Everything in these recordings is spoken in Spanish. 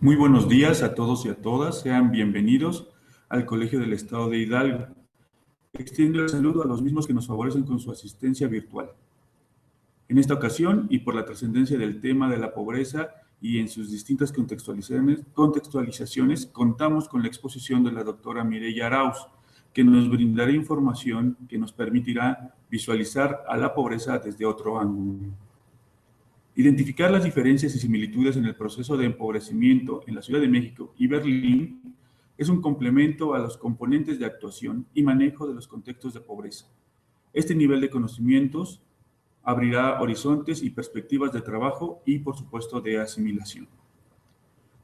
Muy buenos días a todos y a todas. Sean bienvenidos al Colegio del Estado de Hidalgo. Extiendo el saludo a los mismos que nos favorecen con su asistencia virtual. En esta ocasión, y por la trascendencia del tema de la pobreza y en sus distintas contextualizaciones, contamos con la exposición de la doctora Mireya Arauz, que nos brindará información que nos permitirá visualizar a la pobreza desde otro ángulo. Identificar las diferencias y similitudes en el proceso de empobrecimiento en la Ciudad de México y Berlín es un complemento a los componentes de actuación y manejo de los contextos de pobreza. Este nivel de conocimientos abrirá horizontes y perspectivas de trabajo y, por supuesto, de asimilación.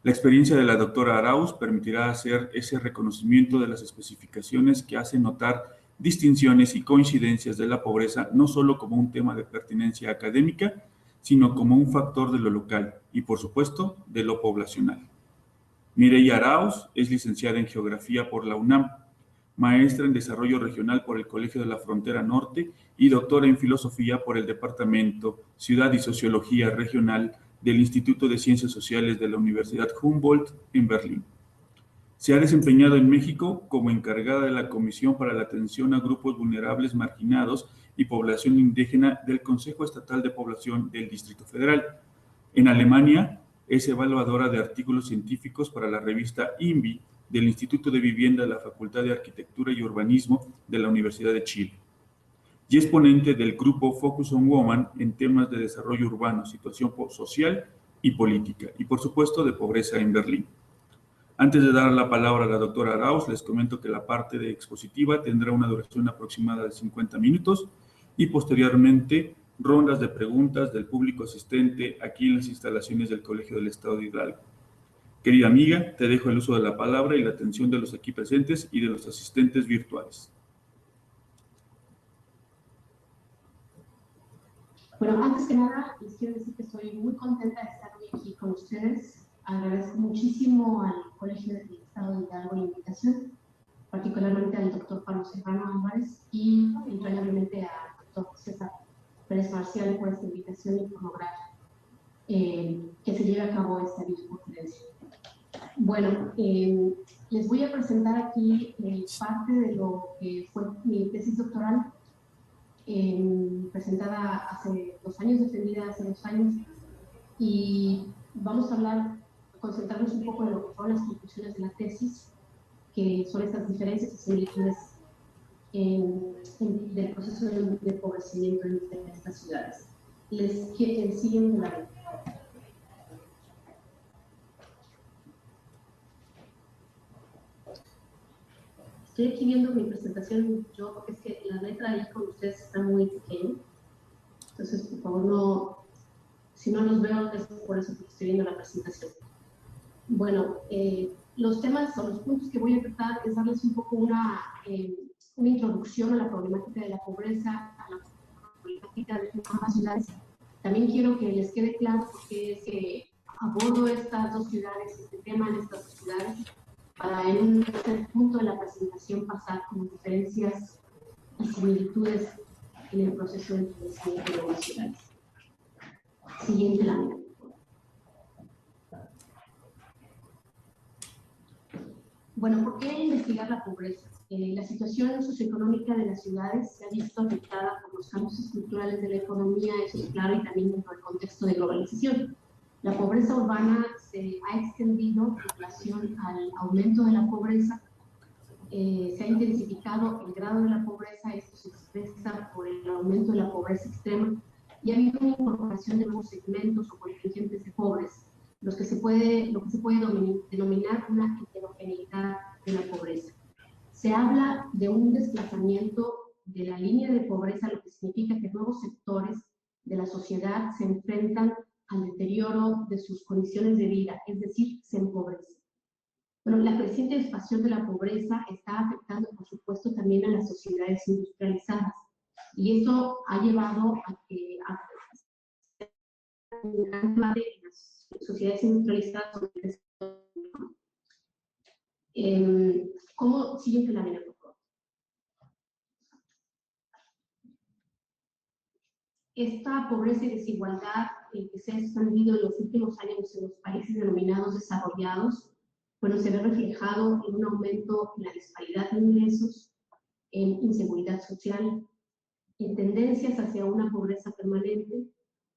La experiencia de la doctora Arauz permitirá hacer ese reconocimiento de las especificaciones que hacen notar distinciones y coincidencias de la pobreza no solo como un tema de pertinencia académica, sino como un factor de lo local y, por supuesto, de lo poblacional. Mireya Arauz es licenciada en Geografía por la UNAM, maestra en Desarrollo Regional por el Colegio de la Frontera Norte y doctora en Filosofía por el Departamento Ciudad y Sociología Regional del Instituto de Ciencias Sociales de la Universidad Humboldt en Berlín. Se ha desempeñado en México como encargada de la Comisión para la Atención a Grupos Vulnerables Marginados y Población Indígena del Consejo Estatal de Población del Distrito Federal. En Alemania es evaluadora de artículos científicos para la revista INVI del Instituto de Vivienda de la Facultad de Arquitectura y Urbanismo de la Universidad de Chile. Y es ponente del grupo Focus on Women en temas de desarrollo urbano, situación social y política, y por supuesto de pobreza en Berlín. Antes de dar la palabra a la doctora Arauz, les comento que la parte de expositiva tendrá una duración aproximada de 50 minutos y posteriormente rondas de preguntas del público asistente aquí en las instalaciones del Colegio del Estado de Hidalgo. Querida amiga, te dejo el uso de la palabra y la atención de los aquí presentes y de los asistentes virtuales. Bueno, antes que nada, les quiero decir que estoy muy contenta de estar hoy aquí con ustedes. Agradezco muchísimo al Colegio del Estado de Hidalgo la invitación, particularmente al doctor Pablo Serrano Álvarez y entrañablemente al doctor César Pérez Marcial por esta invitación y por lograr que se lleve a cabo esta videoconferencia. Bueno, les voy a presentar aquí parte de lo que fue mi tesis doctoral, presentada hace 2 años, defendida hace 2 años, y vamos a concentrarnos un poco en lo que fueron las conclusiones de la tesis, que son estas diferencias y similitudes del proceso de empobrecimiento en estas ciudades. Siguen la. Estoy aquí viendo mi presentación yo, porque es que la letra ahí con ustedes está muy pequeña. Entonces, por favor, no, si no los veo, es por eso que estoy viendo la presentación. Bueno, los temas o los puntos que voy a tratar es darles un poco una introducción a la problemática de la pobreza, a la problemática de ambas ciudades. También quiero que les quede claro por qué es que abordo estas dos ciudades, este tema en estas dos ciudades, para en un tercer punto de la presentación pasar con diferencias y similitudes en el proceso de empobrecimiento de las ciudades. Siguiente lámina. Bueno, ¿por qué investigar la pobreza? La situación socioeconómica de las ciudades se ha visto afectada por los cambios estructurales de la economía, eso es claro, y también dentro del contexto de globalización. La pobreza urbana se ha extendido en relación al aumento de la pobreza, se ha intensificado el grado de la pobreza, esto se expresa por el aumento de la pobreza extrema, y ha habido una incorporación de nuevos segmentos o contingentes de pobres, lo que se puede denominar una heterogeneidad de la pobreza. Se habla de un desplazamiento de la línea de pobreza, lo que significa que nuevos sectores de la sociedad se enfrentan al deterioro de sus condiciones de vida, es decir, se empobrecen. Bueno, la creciente expansión de la pobreza está afectando, por supuesto, también a las sociedades industrializadas, y eso ha llevado a que gran parte de las sociedades industrializadas. ¿Cómo siguen la lámina, por favor? Esta pobreza y desigualdad que se ha expandido en los últimos años en los países denominados desarrollados, bueno, se ve reflejado en un aumento en la disparidad de ingresos, en inseguridad social, en tendencias hacia una pobreza permanente,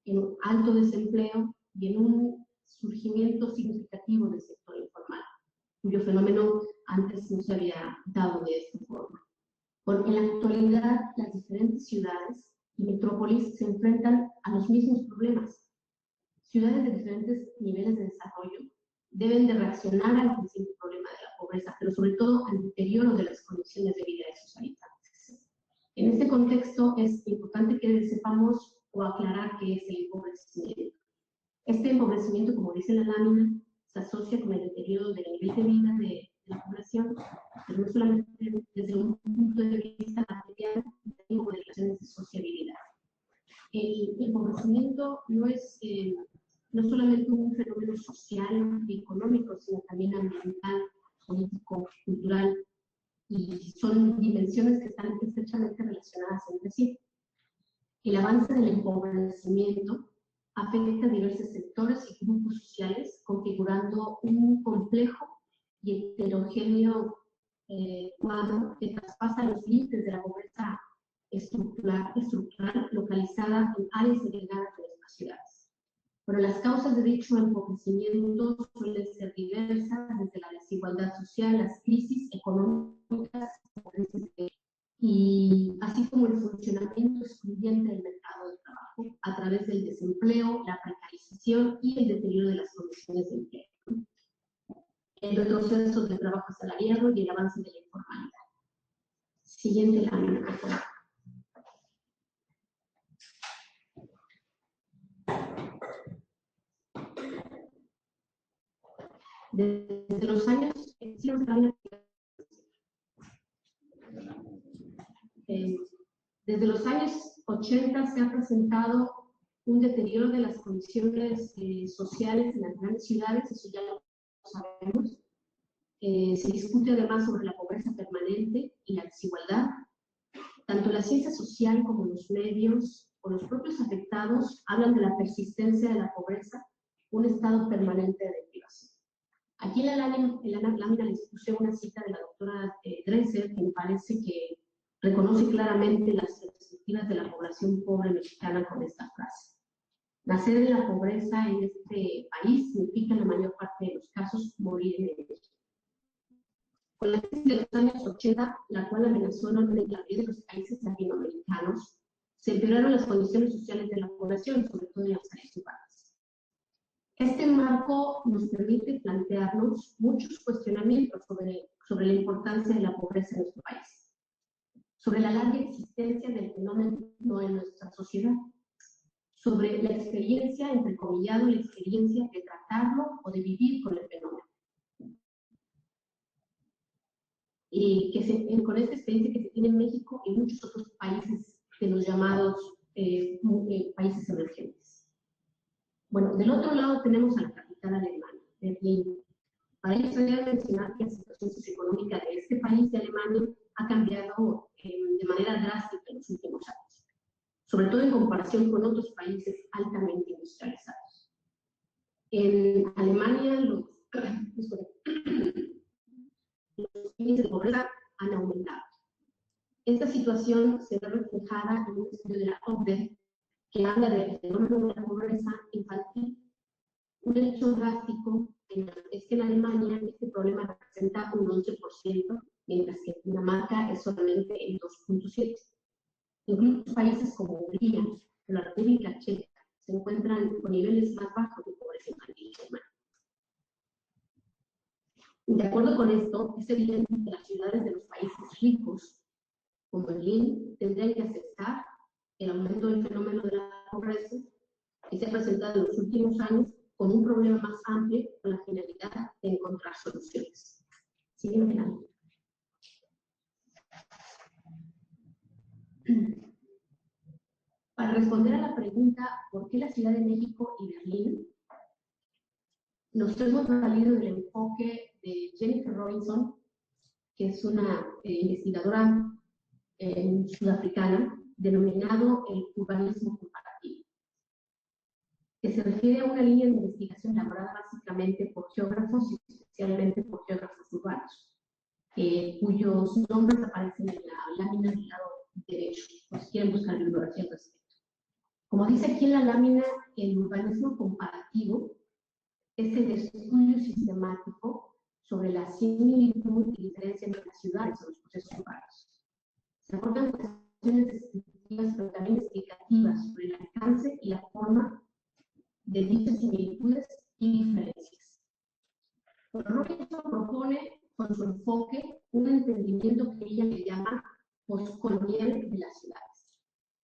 en un alto desempleo y en un surgimiento significativo del sector informal, cuyo fenómeno antes no se había dado de esta forma. Porque en la actualidad las diferentes ciudades y metrópolis se enfrentan a los mismos problemas. Ciudades de diferentes niveles de desarrollo deben de reaccionar al creciente problema de la pobreza, pero sobre todo al deterioro de las condiciones de vida de sus habitantes. En este contexto es importante que sepamos o aclarar qué es el empobrecimiento. Este empobrecimiento, como dice la lámina, se asocia con el deterioro del nivel de vida de la población, pero no solamente desde un punto de vista material, sino de relaciones de sociabilidad. El empobrecimiento no es solamente un fenómeno social y económico, sino también ambiental, político, cultural, y son dimensiones que están estrechamente relacionadas entre sí. El avance del empobrecimiento afecta a diversos sectores y grupos sociales, configurando un complejo y heterogéneo cuadro que traspasa los límites de la pobreza estructural localizada en áreas segregadas de nuestras ciudades. Pero las causas de dicho empobrecimiento suelen ser diversas, desde la desigualdad social, las crisis económicas y así como el funcionamiento excluyente del mercado de trabajo a través del desempleo, la precarización y el deterioro de las condiciones de empleo, el retroceso del trabajo asalariado y el avance de la informalidad. Siguiente lámina, por favor. Desde los años, desde los años 80 se ha presentado un deterioro de las condiciones sociales en las grandes ciudades, eso ya lo sabemos. Se discute además sobre la pobreza permanente y la desigualdad. Tanto la ciencia social como los medios o los propios afectados hablan de la persistencia de la pobreza, un estado permanente de privación. Aquí en la lámina les puse una cita de la doctora Dresser, que me parece que reconoce claramente las perspectivas de la población pobre mexicana con esta frase. Nacer en la pobreza en este país significa en la mayor parte de los casos morir en ella. Con la crisis de los años 80, la cual amenazó enormemente la vida de los países latinoamericanos, se empeoraron las condiciones sociales de la población, sobre todo en las áreas urbanas. Este marco nos permite plantearnos muchos cuestionamientos sobre la importancia de la pobreza en nuestro país, sobre la larga existencia del fenómeno en nuestra sociedad, sobre la experiencia, entrecomillado, la experiencia de tratarlo o de vivir con el fenómeno. Y con esta experiencia que se tiene en México y muchos otros países de los llamados países emergentes. Bueno, del otro lado tenemos a la capital alemana, Berlín. Para ello se debe mencionar que la situación socioeconómica de este país de Alemania ha cambiado de manera drástica en los últimos años, sobre todo en comparación con otros países altamente industrializados. En Alemania los índices de pobreza han aumentado. Esta situación se ve reflejada en un estudio de la OCDE que habla del fenómeno de la pobreza infantil. Un hecho drástico es que en Alemania este problema representa un 11%, mientras que en Dinamarca es solamente el 2.7%. Incluso países como Hungría o la República Checa se encuentran con niveles más bajos de pobreza infantil que Alemania. De acuerdo con esto, es evidente que las ciudades de los países ricos, como Berlín, tendrían que aceptar el aumento del fenómeno de la pobreza que se ha presentado en los últimos años con un problema más amplio con la finalidad de encontrar soluciones. Siguiente año. Para responder a la pregunta ¿por qué la Ciudad de México y Berlín?, nos hemos valido del enfoque de Jennifer Robinson, que es una investigadora sudafricana, denominado el urbanismo comparativo, que se refiere a una línea de investigación elaborada básicamente por geógrafos y especialmente por geógrafos urbanos, cuyos nombres aparecen en la lámina del lado derecho, por si quieren buscar bibliografía al respecto. Como dice aquí en la lámina, el urbanismo comparativo es el estudio sistemático sobre la similitud y diferencia entre las ciudades o los procesos urbanos. Se abordan cuestiones descriptivas, pero también explicativas sobre el alcance y la forma de dichas similitudes y diferencias. Robinson propone, con su enfoque, un entendimiento que ella le llama postcolonial de las ciudades,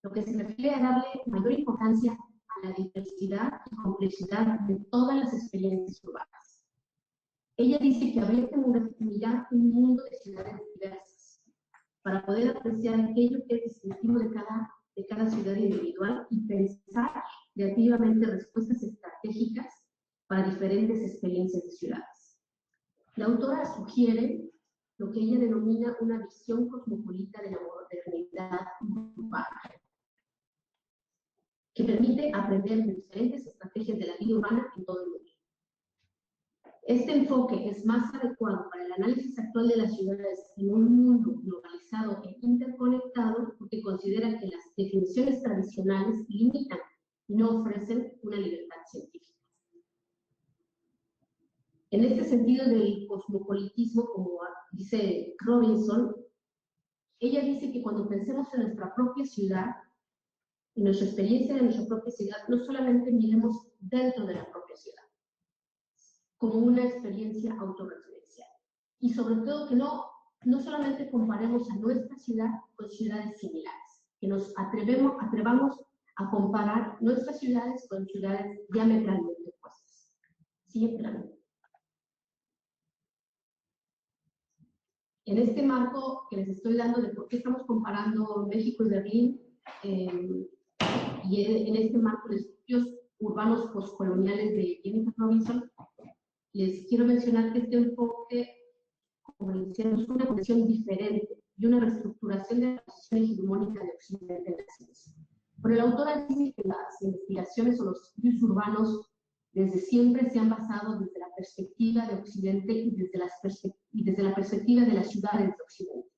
lo que se refiere a darle mayor importancia a la diversidad y complejidad de todas las experiencias urbanas. Ella dice que habría que mirar un mundo de ciudades diversas para poder apreciar aquello que es distintivo de cada ciudad individual y pensar creativamente respuestas estratégicas para diferentes experiencias de ciudades. La autora sugiere lo que ella denomina una visión cosmopolita de la modernidad urbana, que permite aprender de diferentes estrategias de la vida urbana en todo el mundo. Este enfoque es más adecuado para el análisis actual de las ciudades en un mundo globalizado e interconectado porque considera que las definiciones tradicionales limitan y no ofrecen una libertad científica. En este sentido del cosmopolitismo, como dice Robinson, ella dice que cuando pensemos en nuestra propia ciudad, en nuestra experiencia de nuestra propia ciudad, no solamente miremos dentro de la propia ciudad, como una experiencia autorreferencial. Y sobre todo que no solamente comparemos a nuestra ciudad con ciudades similares, que nos atrevamos a comparar nuestras ciudades con ciudades diametralmente opuestas. Siguiente lámina. En este marco que les estoy dando de por qué estamos comparando México y Berlín, y en este marco de estudios urbanos postcoloniales de Jennifer Robinson, les quiero mencionar que este enfoque, como decíamos, es una condición diferente y una reestructuración de la posición hegemónica de Occidente en la ciencia. Pero la autora dice que las investigaciones o los estudios urbanos desde siempre se han basado desde la perspectiva de Occidente y desde la perspectiva de las ciudades de Occidente.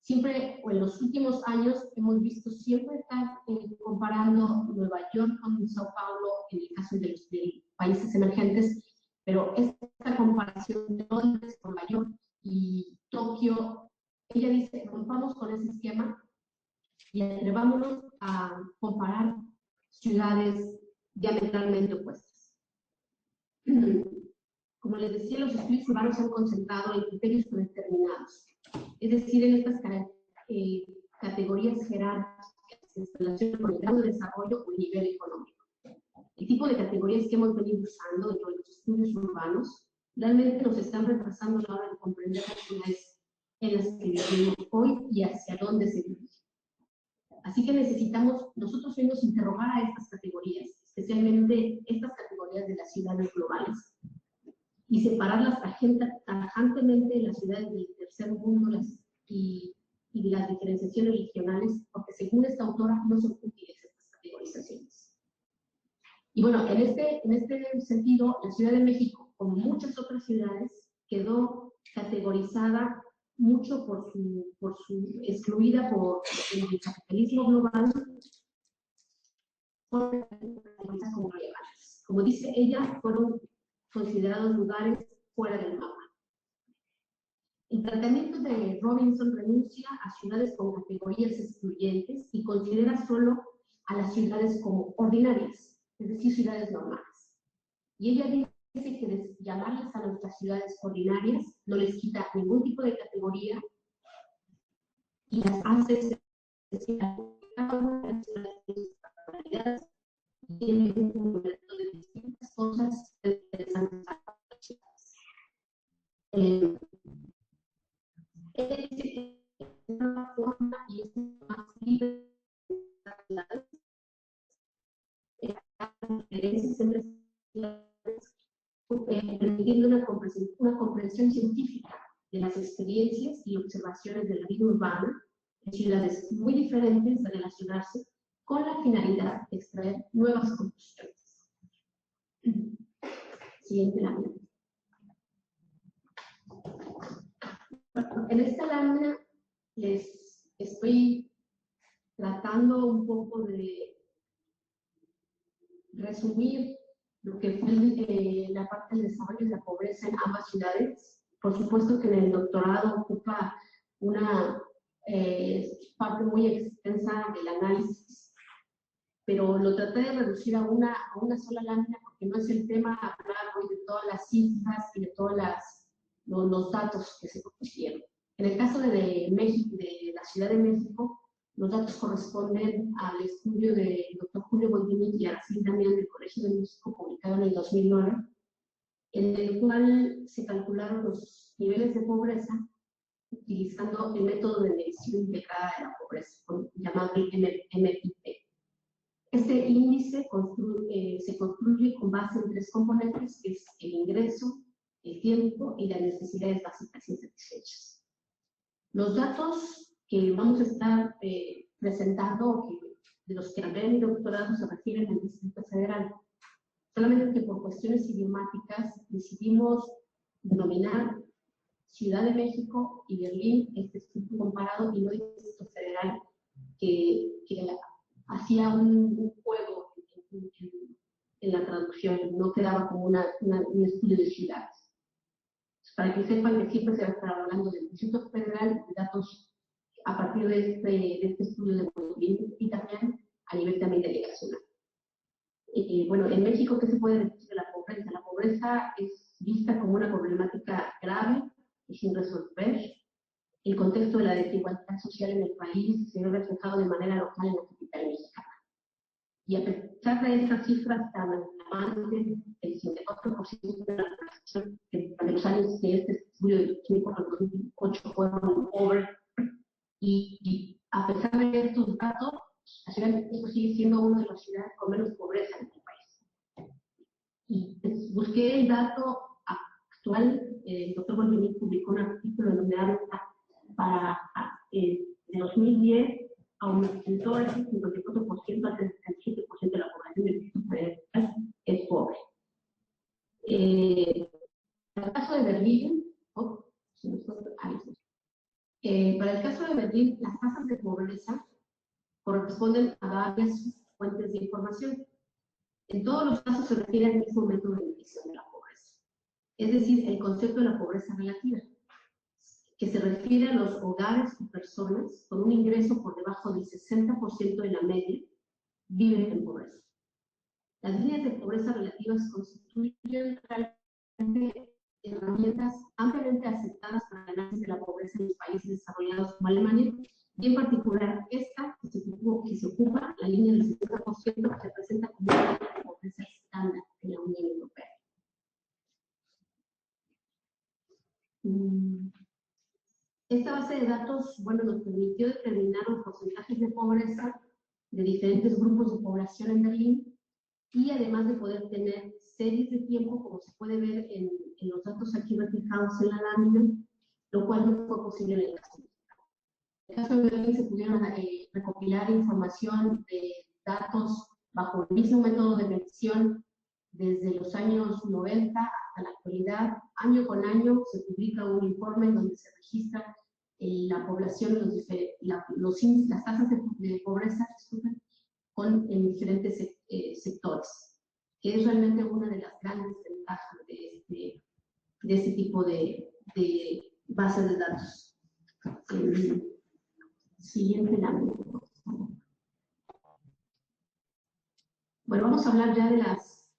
Siempre, o en los últimos años, hemos visto siempre estar comparando Nueva York con Sao Paulo en el caso de los países emergentes, pero esta comparación de Londres con Nueva York y Tokio, ella dice, rompamos con ese esquema y atrevámonos a comparar ciudades diametralmente opuestas. Como les decía, los estudios urbanos se han concentrado en criterios predeterminados, es decir, en estas categorías jerárquicas en relación con el grado de desarrollo o el nivel económico. El tipo de categorías que hemos venido usando dentro de los estudios urbanos realmente nos están retrasando a la hora de comprender las ciudades en las que vivimos hoy y hacia dónde se dirige. Así que nosotros debemos interrogar a estas categorías, especialmente estas categorías de las ciudades globales, y separarlas tajantemente de las ciudades del tercer mundo y de las diferenciaciones regionales, porque según esta autora no son útiles estas categorizaciones. Y bueno, en este sentido, la Ciudad de México, como muchas otras ciudades, quedó categorizada mucho excluida por el capitalismo global, como relevantes. Como dice ella, fueron considerados lugares fuera del mapa. El tratamiento de Robinson renuncia a ciudades con categorías excluyentes y considera solo a las ciudades como ordinarias, es decir, ciudades normales. Y ella dice que llamarles a nuestras ciudades ordinarias no les quita ningún tipo de categoría y las hace tiene un número de distintas cosas interesantes. Ella dice que es una forma y es más libre de las diferencias entre ciudades, permitiendo una comprensión científica de las experiencias y observaciones de la vida urbana en ciudades muy diferentes de relacionarse con la finalidad de extraer nuevas conclusiones. Siguiente lámina. Bueno, en esta lámina les estoy tratando un poco de resumir lo que fue la parte del desarrollo de la pobreza en ambas ciudades. Por supuesto que en el doctorado ocupa una parte muy extensa del análisis, pero lo traté de reducir a una sola lámina porque no es el tema hablar hoy de todas las cifras y de todos los datos que se propusieron. En el caso de México, de la Ciudad de México, los datos corresponden al estudio del Dr. Julio Boldini y Araceli Damián del Colegio de México, publicado en el 2009, en el cual se calcularon los niveles de pobreza utilizando el método de medición integrada de la pobreza, llamado MPIP. Este índice se construye con base en tres componentes, que es el ingreso, el tiempo y las necesidades básicas insatisfechas. Los datos que vamos a estar presentando, de los que hablé en mi doctorado, se refieren al Distrito Federal. Solamente que por cuestiones idiomáticas decidimos denominar Ciudad de México y Berlín este estudio comparado y no Distrito Federal, que hacía un juego en la traducción, no quedaba como un estudio de ciudades. Para que sepan que siempre se va a estar hablando del Distrito Federal, de datos a partir de este estudio de Boldini y también a nivel también delegacional. Bueno, en México, ¿qué se puede decir de la pobreza? La pobreza es vista como una problemática grave y sin resolver. El contexto de la desigualdad social en el país se ve reflejado de manera local en la capital mexicana. Y a pesar de estas cifras tan alarmantes, el 54% de la población de los años de este estudio de 2008 fueron pobres, y a pesar de estos datos, la Ciudad de México sigue siendo una de las ciudades con menos pobreza en el país. Y pues, busqué el dato actual. El doctor Boldini publicó un artículo denominado para de 2010 aumentó el 54% al 77% de la población del Distrito Federal es pobre. En el caso de Berlín, para el caso de Berlín, las tasas de pobreza corresponden a varias fuentes de información. En todos los casos se refiere al mismo método de medición de la pobreza, es decir, el concepto de la pobreza relativa, que se refiere a los hogares o personas con un ingreso por debajo del 60% de la media viven en pobreza. Las líneas de pobreza relativas constituyen realmente herramientas ampliamente aceptadas para el análisis de la pobreza en los países desarrollados como Alemania, y en particular esta que se ocupa, la línea del 60%, que se presenta como una línea de pobreza estándar en la Unión Europea. Esta base de datos, bueno, nos permitió determinar los porcentajes de pobreza de diferentes grupos de población en Berlín, y además de poder tener series de tiempo, como se puede ver en los datos aquí reflejados en la lámina, lo cual no fue posible en el caso de México. En el caso de Berlín se pudieron recopilar información de datos bajo el mismo método de medición desde los años 90 hasta la actualidad. Año con año se publica un informe en donde se registra la población, las tasas de pobreza, en diferentes sectores, que es realmente una de las grandes ventajas de este tipo de bases de datos. Siguiente lámina. Bueno, vamos a hablar ya de las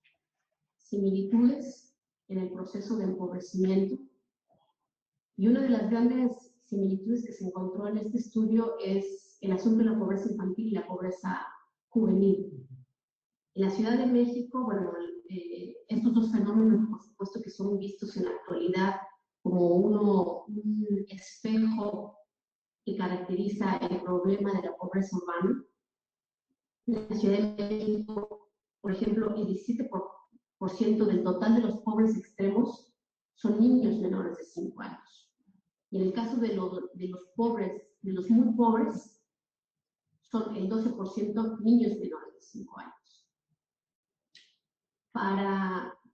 similitudes en el proceso de empobrecimiento. Y una de las grandes similitudes que se encontró en este estudio es el asunto de la pobreza infantil y la pobreza juvenil. En la Ciudad de México, bueno, estos dos fenómenos, por supuesto, que son vistos en la actualidad como un espejo que caracteriza el problema de la pobreza urbana. En la Ciudad de México, por ejemplo, el 17% del total de los pobres extremos son niños menores de 5 años. Y en el caso de los pobres de los muy pobres son el 12% niños menores de 5 años.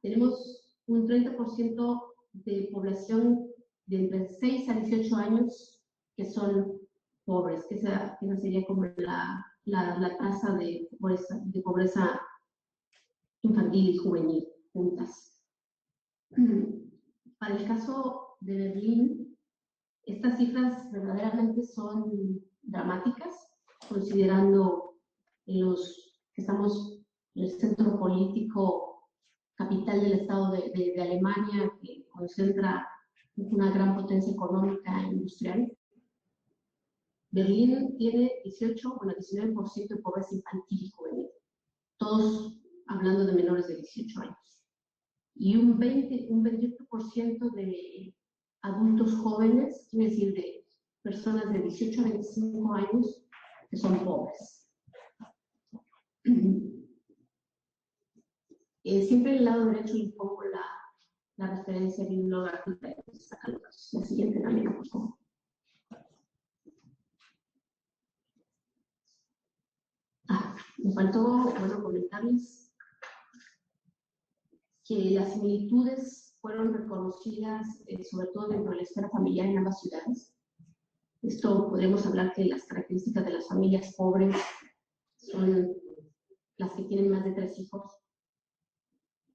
Tenemos un 30% de población de entre 6 a 18 años que son pobres, que esa sería como la tasa de pobreza infantil y juvenil juntas. Para el caso de Berlín, estas cifras verdaderamente son dramáticas, considerando los que estamos en el centro político capital del Estado de Alemania, que concentra una gran potencia económica e industrial. Berlín tiene 19% de pobreza infantil y juvenil, todos hablando de menores de 18 años. Y un 28% de adultos jóvenes, quiere decir de personas de 18 a 25 años, que son pobres. Siempre en el lado derecho les pongo la referencia bibliográfica. La siguiente también, por favor. Me faltó, comentarles que las similitudes fueron reconocidas, sobre todo dentro de la esfera familiar en ambas ciudades. Esto podemos hablar que las características de las familias pobres son las que tienen más de 3 hijos,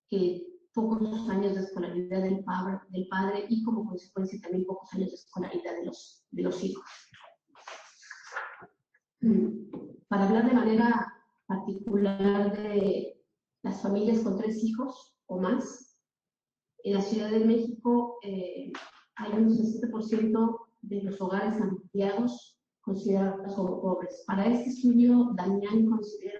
que pocos años de escolaridad del padre y como consecuencia también pocos años de escolaridad de los hijos. Para hablar de manera particular de las familias con 3 hijos o más, en la Ciudad de México hay un 60% de los hogares ampliados considerados como pobres. Para este estudio, Damián considera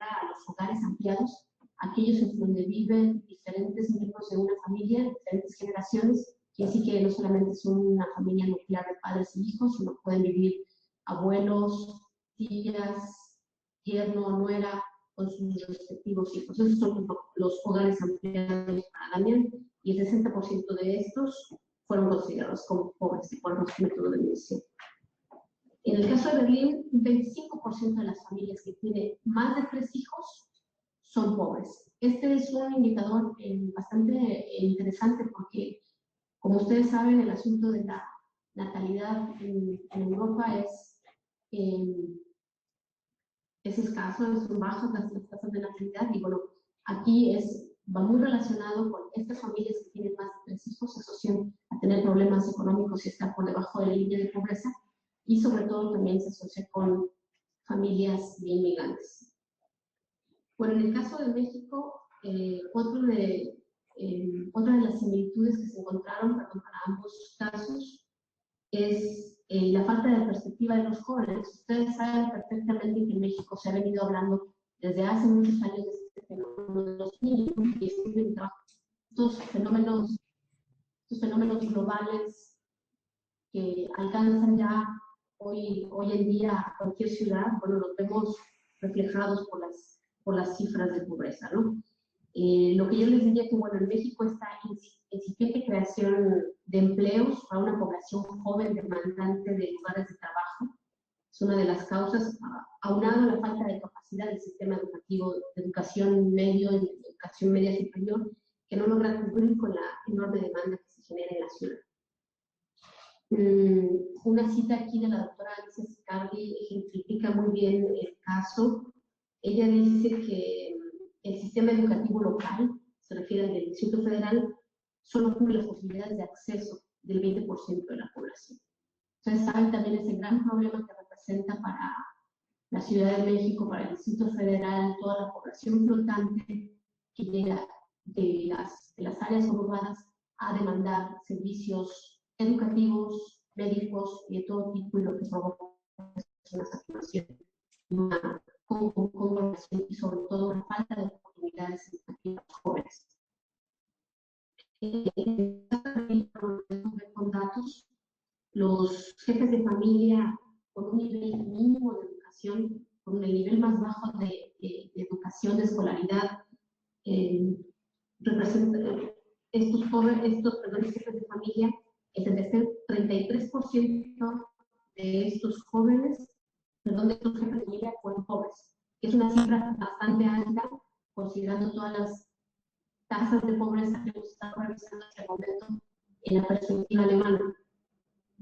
a los hogares ampliados aquellos en donde viven diferentes miembros de una familia, diferentes generaciones, que sí que no solamente son una familia nuclear de padres y hijos, sino pueden vivir abuelos, tías, yerno, nuera, con sus respectivos hijos. Esos son los hogares ampliados para Damián, y el 60% de estos fueron considerados como pobres de acuerdo a su método de medición. En el caso de Berlín, un 25% de las familias que tienen más de 3 hijos son pobres. Este es un indicador bastante interesante porque, como ustedes saben, el asunto de la natalidad en Europa es escaso, son bajas las tasas de natalidad, y bueno, aquí va muy relacionado con estas familias que tienen más de 3 hijos, se asocian a tener problemas económicos y estar por debajo de la línea de pobreza, y sobre todo también se asocia con familias de inmigrantes. Bueno, en el caso de México, otra de las similitudes que se encontraron para ambos casos es la falta de perspectiva de los jóvenes. Ustedes saben perfectamente que en México se ha venido hablando desde hace muchos años de este fenómeno de los niños, y estos fenómenos globales que alcanzan ya hoy en día a cualquier ciudad. Bueno, los vemos reflejados por las cifras de pobreza, ¿no? Lo que yo les diría que, bueno, en México está incipiente creación de empleos para una población joven demandante de lugares de trabajo. Es una de las causas, aunado a la falta de capacidad del sistema educativo de educación media superior, que no logra cubrir con la enorme demanda que se genera en la ciudad. Una cita aquí de la doctora Alicia Sicardi ejemplifica muy bien el caso. Ella dice que el sistema educativo local, se refiere al del Distrito Federal, solo cubre las posibilidades de acceso del 20% de la población. Ustedes saben también ese gran problema que representa para la Ciudad de México, para el Distrito Federal, toda la población flotante que llega de las áreas urbanas a demandar servicios educativos, médicos y de todo tipo, y lo que provoca es una saturación, una conglomeración y sobre todo una falta de oportunidades educativas jóvenes. Con datos, los jefes de familia con un nivel mínimo de educación, con el nivel más bajo de educación, de escolaridad, estos jefes de familia, es decir, 33% de estos jóvenes, perdón, de estos jefes de familia fueron pobres, que es una cifra bastante alta, considerando todas las tasas de pobreza que hemos estado revisando hasta el momento en la perspectiva alemana.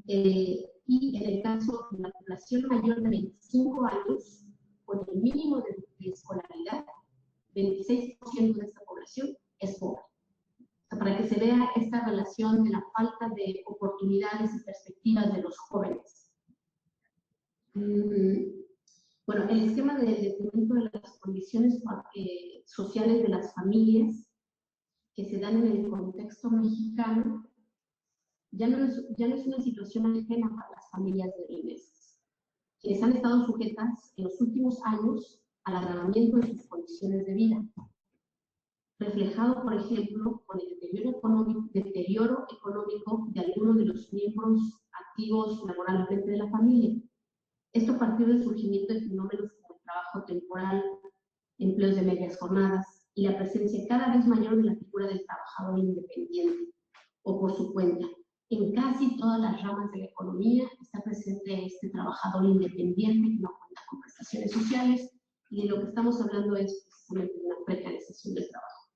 Y en el caso de la población mayor de 25 años, con el mínimo de escolaridad, 26% de esta población es pobre. O sea, para que se vea esta relación de la falta de oportunidades y perspectivas de los jóvenes. Bueno, el esquema de detrimento de las condiciones sociales de las familias que se dan en el contexto mexicano ya no es una situación ajena para las familias berlinesas, quienes han estado sujetas en los últimos años al agravamiento de sus condiciones de vida, reflejado, por ejemplo, con el deterioro económico de algunos de los miembros activos laboralmente de la familia. Esto a partir del surgimiento de fenómenos como el trabajo temporal, empleos de medias jornadas y la presencia cada vez mayor de la figura del trabajador independiente o por su cuenta. En casi todas las ramas de la economía está presente este trabajador independiente que no cuenta con prestaciones sociales, y de lo que estamos hablando es precisamente de una precarización del trabajo.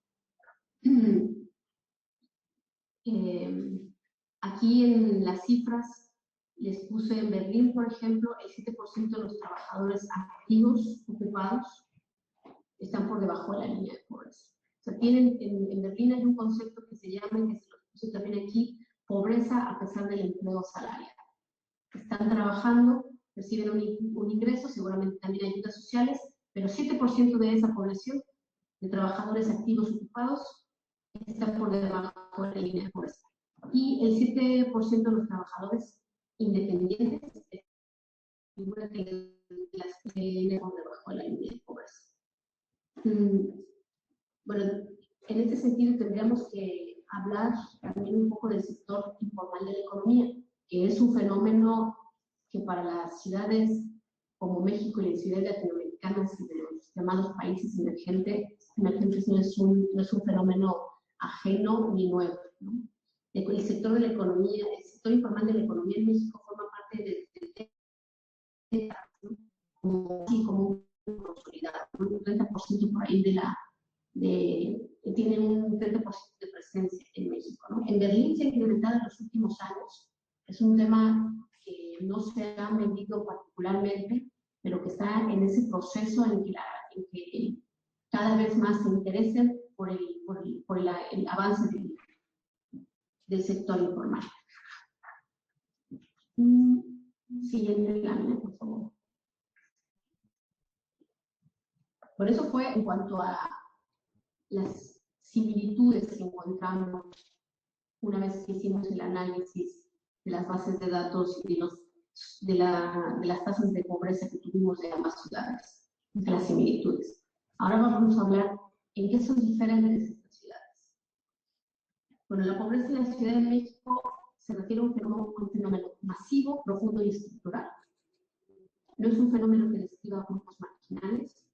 Aquí en las cifras les puse en Berlín, por ejemplo, el 7% de los trabajadores activos ocupados están por debajo de la línea de pobreza. O sea, en Berlín hay un concepto que se llama, que se lo puse también aquí, pobreza a pesar del empleo salarial. Están trabajando, reciben un ingreso, seguramente también ayudas sociales, pero 7% de esa población de trabajadores activos ocupados está por debajo de la línea de pobreza. Y el 7% de los trabajadores independientes figura que las que vienen por debajo de la línea de pobreza. Bueno, en este sentido tendríamos que hablar también un poco del sector informal de la economía, que es un fenómeno que para las ciudades como México y las ciudades latinoamericanas y de los llamados países emergentes no es un fenómeno ajeno ni nuevo, ¿no? El sector de la economía, el sector informal de la economía en México forma parte de como un consolidado, un 30% por ahí tiene un 30% de presencia en México, ¿no? En Berlín se ha incrementado en los últimos años. Es un tema que no se ha medido particularmente, pero que está en ese proceso en que cada vez más se interesen por el avance del sector informal. Siguiente lámina, por favor. Por eso fue en cuanto a las similitudes que encontramos una vez que hicimos el análisis de las bases de datos y de las tasas de pobreza que tuvimos de ambas ciudades, de las similitudes. Ahora vamos a hablar en qué son diferentes estas ciudades. Bueno, la pobreza en la Ciudad de México se refiere a un fenómeno masivo, profundo y estructural. No es un fenómeno que describa grupos marginales,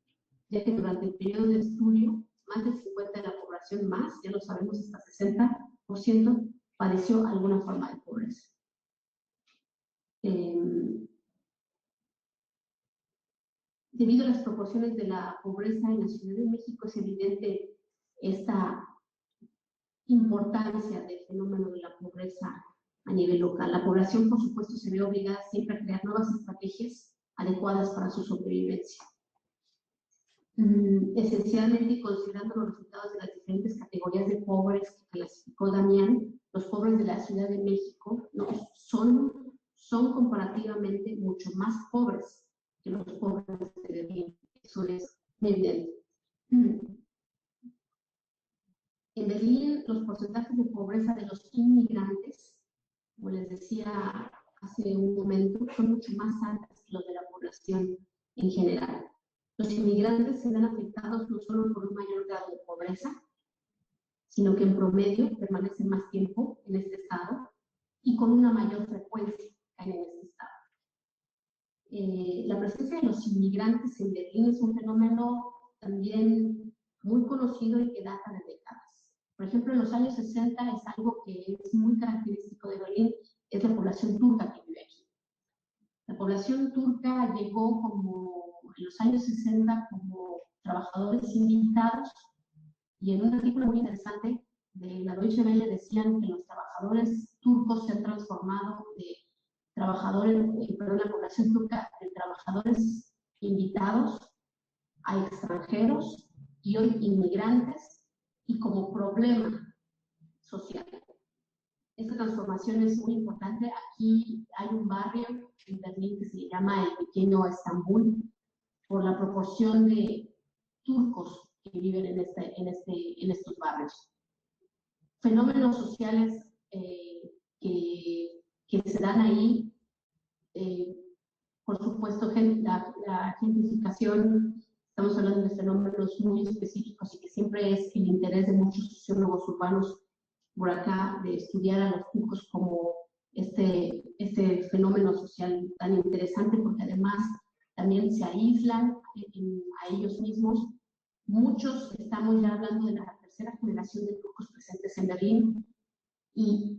ya que durante el periodo de estudio, más del 50% de la población, ya lo sabemos, hasta 60%, padeció alguna forma de pobreza. Debido a las proporciones de la pobreza en la Ciudad de México, es evidente esta importancia del fenómeno de la pobreza a nivel local. La población, por supuesto, se ve obligada siempre a crear nuevas estrategias adecuadas para su sobrevivencia. Esencialmente, considerando los resultados de las diferentes categorías de pobres que clasificó Damián, los pobres de la Ciudad de México, ¿no?, son comparativamente mucho más pobres que los pobres de Berlín. Eso es evidente. En Berlín, los porcentajes de pobreza de los inmigrantes, como les decía hace un momento, son mucho más altos que los de la población en general. Los inmigrantes se ven afectados no solo por un mayor grado de pobreza, sino que en promedio permanecen más tiempo en este estado y con una mayor frecuencia en este estado. La presencia de los inmigrantes en Berlín es un fenómeno también muy conocido y que data de décadas. Por ejemplo, en los años 60 es algo que es muy característico de Berlín, es la población turca que vive aquí. La población turca llegó como en los años 60 como trabajadores invitados, y en un artículo muy interesante de la Deutsche Welle decían que los trabajadores turcos se han transformado de trabajadores, la población turca, de trabajadores invitados a extranjeros y hoy inmigrantes, y como problema social. Esta transformación es muy importante. Aquí hay un barrio en Berlín que se llama el Pequeño Estambul, por la proporción de turcos que viven en estos barrios. Fenómenos sociales que se dan ahí, por supuesto, la gentrificación. Estamos hablando de fenómenos muy específicos y que siempre es el interés de muchos sociólogos urbanos por acá, de estudiar a los turcos como este fenómeno social tan interesante, porque además también se aíslan a ellos mismos. Muchos, estamos ya hablando de la tercera generación de turcos presentes en Berlín, y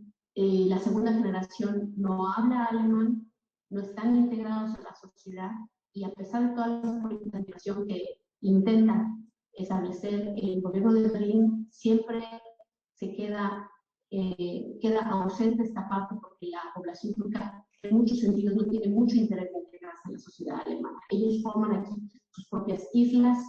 la segunda generación no habla alemán, no están integrados en la sociedad, y a pesar de toda la política de integración que intenta establecer el gobierno de Berlín, siempre se queda ausente esta parte, porque la población turca en muchos sentidos no tiene mucho interés en integrarse en la sociedad alemana. Ellos forman aquí sus propias islas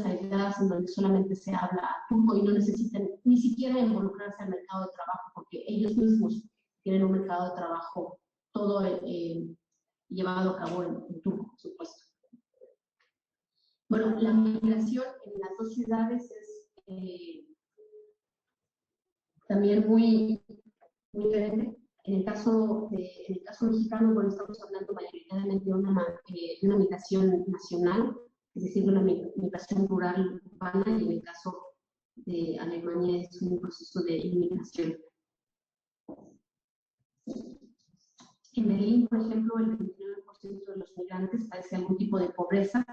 aisladas en donde solamente se habla turco y no necesitan ni siquiera involucrarse al mercado de trabajo, porque ellos mismos tienen un mercado de trabajo todo llevado a cabo en turco, por supuesto. Bueno, la migración en las dos ciudades es también muy diferente. En el caso mexicano, bueno, estamos hablando mayoritariamente de una migración nacional, es decir, de una migración rural urbana, y en el caso de Alemania es un proceso de inmigración. En Berlín, por ejemplo, el 29% de los migrantes padece algún tipo de pobreza,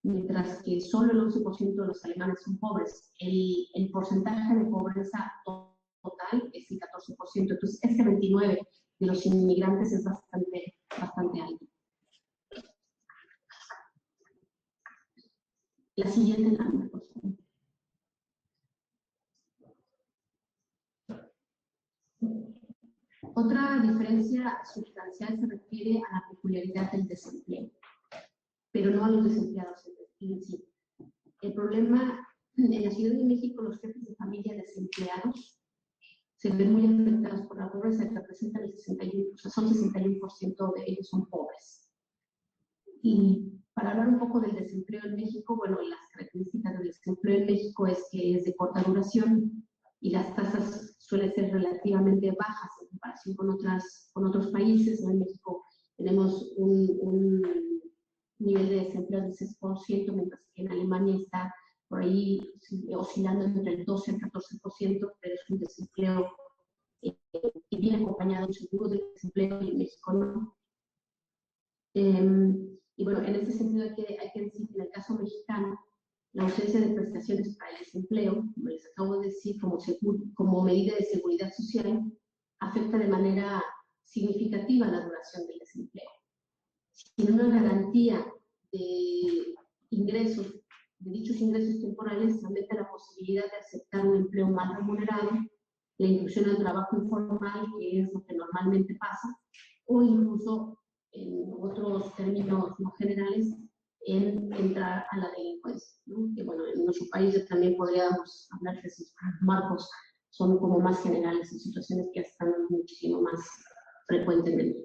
mientras que solo el 11% de los alemanes son pobres. El porcentaje de pobreza total es el 14%, entonces este 29% de los inmigrantes es bastante alto. La siguiente lámina, por favor. Otra diferencia sustancial se refiere a la peculiaridad del desempleo, pero no a los desempleados en sí. El problema, en la Ciudad de México, los jefes de familia desempleados se ven muy afectados por la pobreza, que representan el 61%, o sea, son 61% de ellos son pobres. Y para hablar un poco del desempleo en México, bueno, las características del desempleo en México es que es de corta duración y las tasas suelen ser relativamente bajas en comparación con otros países. En México tenemos un nivel de desempleo del 6%, mientras que en Alemania está por ahí oscilando entre el 12 y el 14%, pero es un desempleo que viene acompañado de un seguro de desempleo, y en México no. Y bueno, en ese sentido hay que decir que en el caso mexicano, la ausencia de prestaciones para el desempleo, como les acabo de decir, como medida de seguridad social, afecta de manera significativa la duración del desempleo. Sin una garantía de ingresos, de dichos ingresos temporales, aumenta la posibilidad de aceptar un empleo mal remunerado, la inducción al trabajo informal, que es lo que normalmente pasa, o incluso, en otros términos no generales, en entrar a la delincuencia, ¿no? Que bueno, en nuestro país también podríamos hablar de esos marcos, son como más generales, en situaciones que están muchísimo más frecuentemente.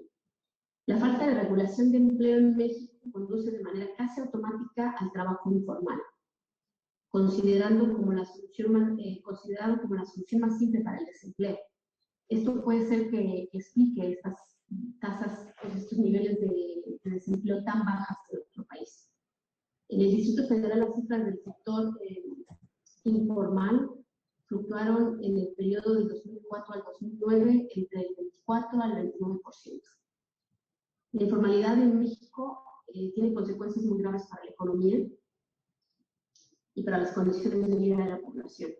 La falta de regulación de empleo en México conduce de manera casi automática al trabajo informal, considerado como la solución más simple para el desempleo. Esto puede ser que explique estas tasas, pues estos niveles de desempleo tan bajas en nuestro país. En el Distrito Federal, las cifras del sector informal fluctuaron en el periodo del 2004 al 2009 entre el 24 al 29%. La informalidad en México tiene consecuencias muy graves para la economía y para las condiciones de vida de la población.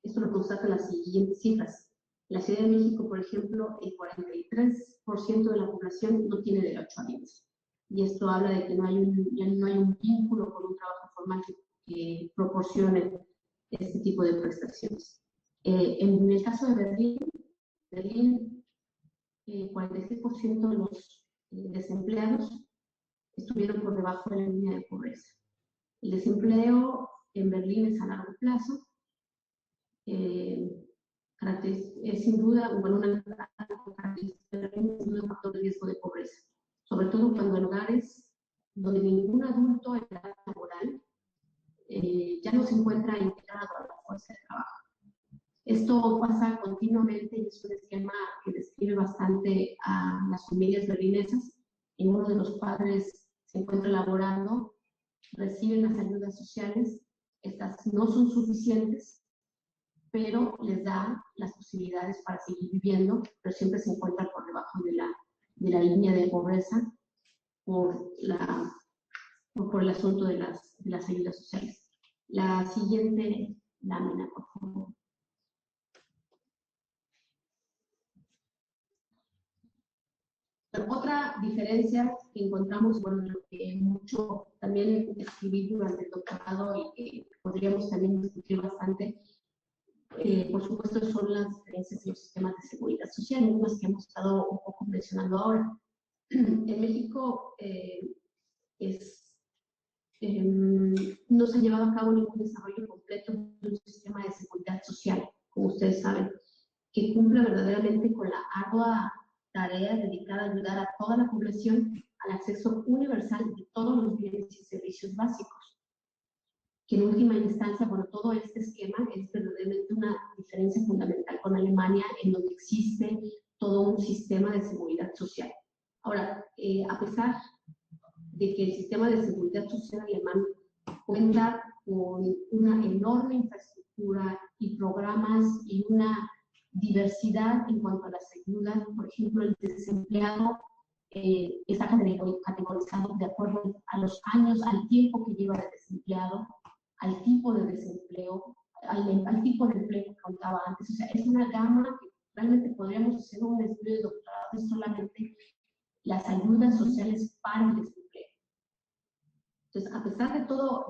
Esto lo constatan las siguientes cifras. En la Ciudad de México, por ejemplo, el 43% de la población no tiene derecho a vivienda. Y esto habla de que no hay un vínculo con un trabajo formal que proporcione este tipo de prestaciones. En el caso de Berlín 46% de los desempleados estuvieron por debajo de la línea de pobreza. El desempleo en Berlín es a largo plazo, es sin duda, una característica un factor de riesgo de pobreza, sobre todo cuando en lugares donde ningún adulto en edad laboral ya no se encuentra integrado a la fuerza de trabajo. Esto pasa continuamente y es un esquema que describe bastante a las familias berlinesas. En uno de los padres se encuentra laborando, reciben las ayudas sociales, estas no son suficientes, pero les da las posibilidades para seguir viviendo, pero siempre se encuentra por debajo de la línea de pobreza por el asunto de las ayudas sociales. La siguiente lámina, por favor. Otra diferencia que encontramos, bueno, lo que mucho también escribí durante el doctorado y que podríamos también discutir bastante, por supuesto, son las diferencias en los sistemas de seguridad social, mismas que hemos estado un poco mencionando ahora. En México no se ha llevado a cabo ningún desarrollo completo de un sistema de seguridad social, como ustedes saben, que cumpla verdaderamente con la ardua tarea dedicada a ayudar a toda la población al acceso universal de todos los bienes y servicios básicos. Que en última instancia, bueno, todo este esquema es verdaderamente una diferencia fundamental con Alemania, en donde existe todo un sistema de seguridad social. Ahora, a pesar de que el sistema de seguridad social alemán cuenta con una enorme infraestructura y programas y una diversidad en cuanto a las ayudas. Por ejemplo, el desempleado está categorizado de acuerdo a los años, al tiempo que lleva de desempleado, al tipo de desempleo, al tipo de empleo que contaba antes. O sea, es una gama que realmente podríamos hacer un estudio de doctorado de solamente las ayudas sociales para el desempleo. Entonces, a pesar de todo,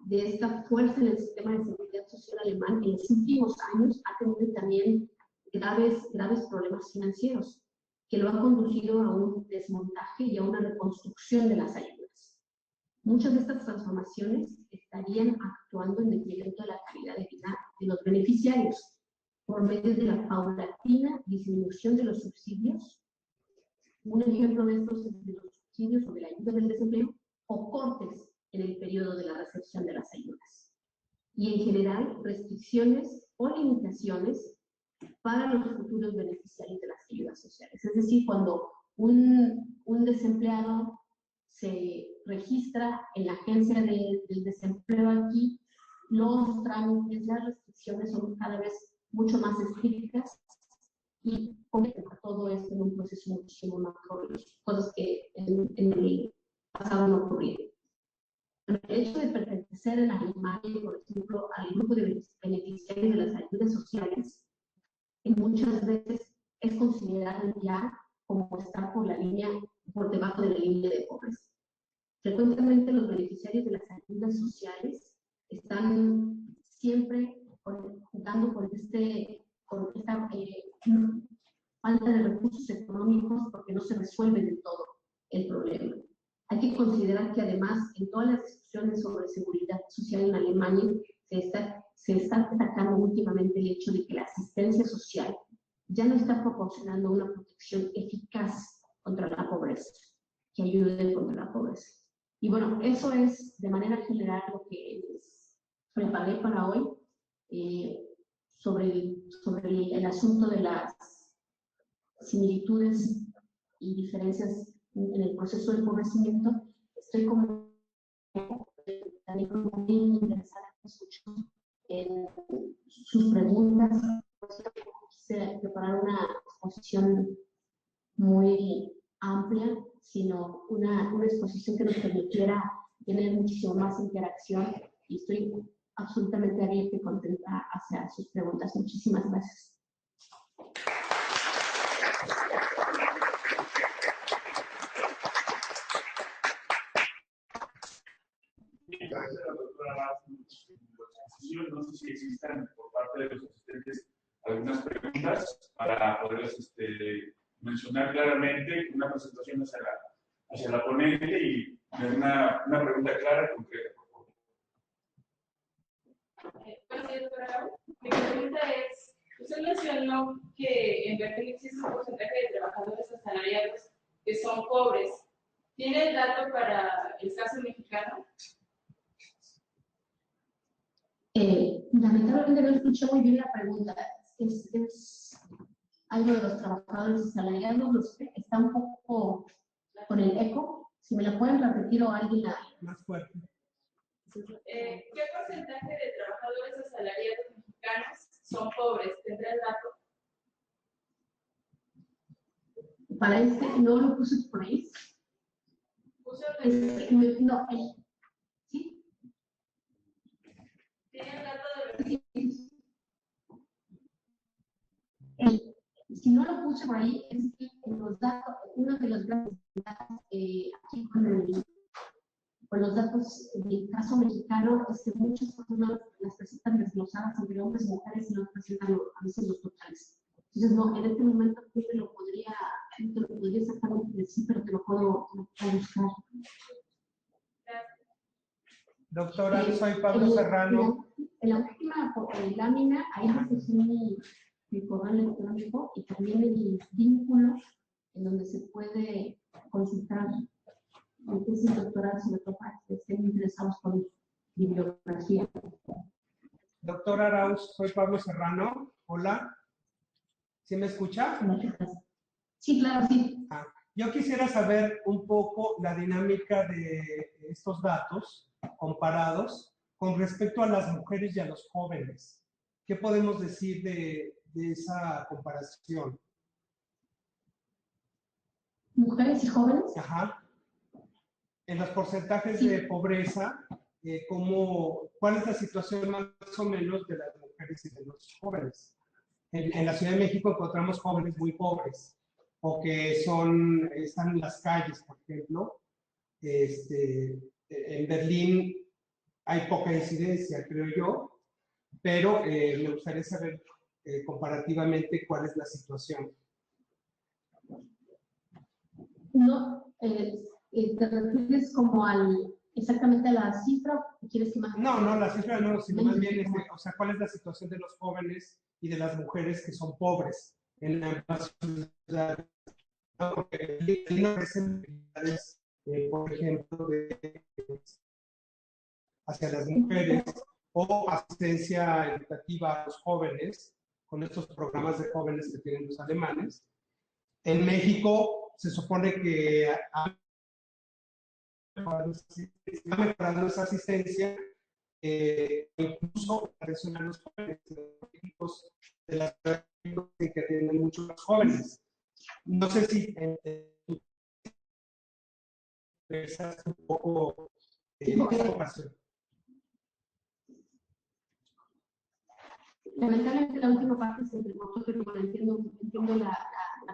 de esta fuerza en el sistema de seguridad social alemán, en los últimos años ha tenido también graves problemas financieros, que lo han conducido a un desmontaje y a una reconstrucción de las ayudas. Muchas de estas transformaciones estarían actuando en detrimento de la calidad de vida de los beneficiarios, por medio de la paulatina disminución de los subsidios. Un ejemplo de estos es de los subsidios o de la ayuda del desempleo, o cortes en el periodo de la recepción de las ayudas. Y en general, restricciones o limitaciones para los futuros beneficiarios de las ayudas sociales. Es decir, cuando un desempleado se registra en la agencia del desempleo aquí, los trámites, las restricciones son cada vez mucho más estrictas y convierten a todo esto en un proceso muchísimo más prolífico, cosas que en el pasado no ocurrieron. El hecho de pertenecer en Alemania, por ejemplo, al grupo de beneficiarios de las ayudas sociales, muchas veces es considerado ya como estar por debajo de la línea de pobreza. Frecuentemente los beneficiarios de las ayudas sociales están siempre jugando con esta falta de recursos económicos porque no se resuelve del todo el problema. Hay que considerar que además en todas las discusiones sobre seguridad social en Alemania se está destacando últimamente el hecho de que la asistencia social ya no está proporcionando una protección eficaz contra la pobreza, que ayude contra la pobreza. Y bueno, eso es de manera general lo que les preparé para hoy sobre el asunto de las similitudes y diferencias en el proceso de empobrecimiento. Estoy también muy interesada en escuchar sus preguntas. Quise preparar una exposición muy amplia, sino una exposición que nos permitiera tener muchísimo más interacción, y estoy absolutamente abierta y contenta hacia sus preguntas. Muchísimas gracias. Gracias a la doctora Vázquez. No sé si existan por parte de los asistentes algunas preguntas para poderlas mencionar claramente, una presentación hacia la ponente y una pregunta clara y concreta, por favor. Bueno, doctora, mi pregunta es, usted mencionó que en Berlín existe un porcentaje de trabajadores asalariados que son pobres. ¿Tiene el dato para el caso mexicano? Lamentablemente no escuché muy bien la pregunta. Es algo de los trabajadores asalariados, está un poco con el eco. Si me la pueden repetir o alguien la... Más fuerte. ¿Qué porcentaje de trabajadores asalariados mexicanos son pobres? ¿Tendrá el dato? Para no lo puse por ahí. No, ¿sí? ¿Tiene el dato de Sí. Si no lo puse por ahí, es que en los datos, uno de los datos aquí con los datos del caso mexicano, muchas personas las presentan desglosadas entre hombres y mujeres y no presentan a veces los totales. Entonces, no, en este momento no te lo podría sacar de sí, pero te lo puedo buscar. Doctora, soy Pablo Serrano. En la última lámina, ahí puse mi correo electrónico y también el vínculo en donde se puede consultar mi tesis doctoral, sobre todo para que estén interesados con bibliografía. Doctora Arauz, soy Pablo Serrano. Hola. ¿Sí me escucha? Sí, claro, sí. Yo quisiera saber un poco la dinámica de estos datos comparados con respecto a las mujeres y a los jóvenes. ¿Qué podemos decir de esa comparación? ¿Mujeres y jóvenes? Ajá. En los porcentajes de pobreza, ¿cuál es la situación más o menos de las mujeres y de los jóvenes? En la Ciudad de México encontramos jóvenes muy pobres, o que están en las calles, por ejemplo. En Berlín hay poca incidencia, creo yo, pero me gustaría saber comparativamente cuál es la situación. No, ¿te refieres como exactamente a la cifra o quieres que más? No, la cifra no, sino más bien, o sea, ¿cuál es la situación de los jóvenes y de las mujeres que son pobres en ambas ciudades? No, porque no oportunidades, por ejemplo, hacia las mujeres o asistencia educativa a los jóvenes con estos programas de jóvenes que tienen los alemanes. En México se supone que ha mejorado esa asistencia, incluso atención a los jóvenes de las que tienen muchos más jóvenes. No sé si pensaste un poco esta comparación. Lamentablemente la última parte se entrecortó, pero bueno, entiendo la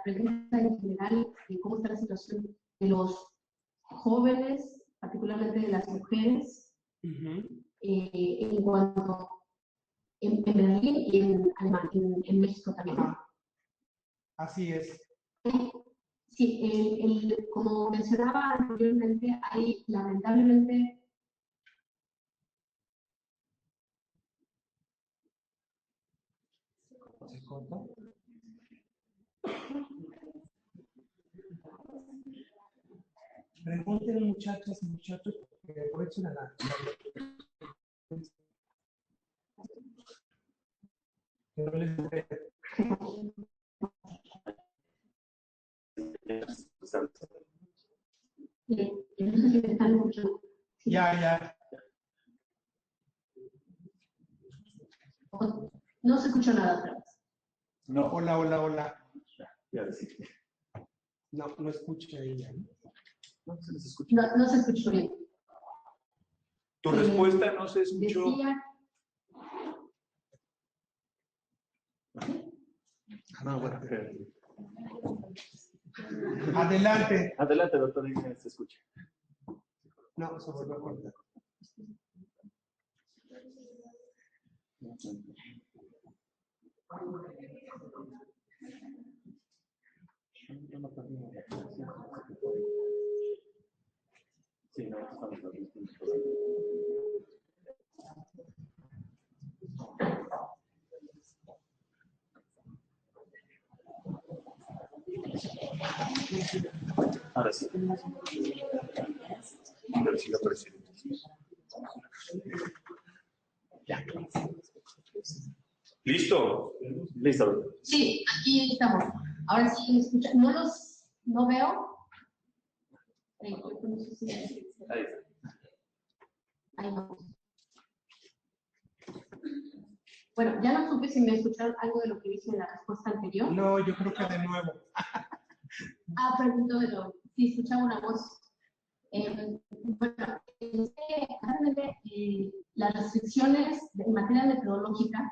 pregunta en general de cómo está la situación de los jóvenes, particularmente de las mujeres, en cuanto en Berlín y en Alemania, en México también. Así es. Sí, como mencionaba anteriormente, hay lamentablemente ¿Se corta? Pregunten muchachas y muchachos, porque aprovechen a la... Que no les Ya. No se escucha nada otra vez. No, hola. Ya decía. No escucha ella. No se les escucha. No se escuchó bien. Tu respuesta no se escuchó. Decía No, bueno. Adelante. Adelante, doctor, se escucha. No, se vuelve a cortar. Sí, no, estamos ahora sí. Ahora sí, la presidenta. Ya. ¿Listo? Listo, doctor. Sí, aquí estamos. Ahora sí me escuchan. No veo. No sé si... Ahí está. Ahí vamos. Bueno, ya no supe si me escucharon algo de lo que dije en la respuesta anterior. No, yo creo que de nuevo. Pregunto de nuevo. Sí, escuchaba una voz. Bueno, realmente las restricciones en materia metodológica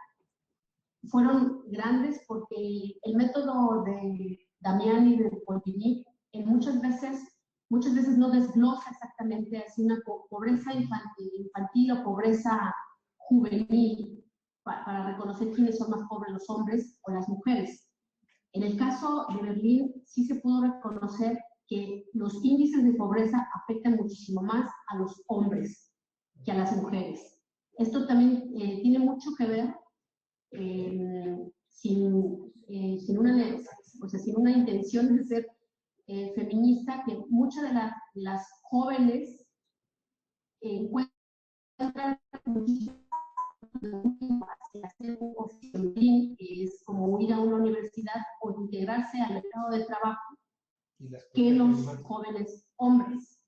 fueron grandes porque el método de Damián y de Polvini muchas veces no desglosa exactamente así una pobreza infantil o pobreza juvenil para reconocer quiénes son más pobres, los hombres o las mujeres. En el caso de Berlín sí se pudo reconocer que los índices de pobreza afectan muchísimo más a los hombres que a las mujeres. Esto también tiene mucho que ver sin una intención de ser feminista, que muchas de las jóvenes encuentran hacer un oficio, que es como ir a una universidad o integrarse al mercado de trabajo, que los jóvenes hombres.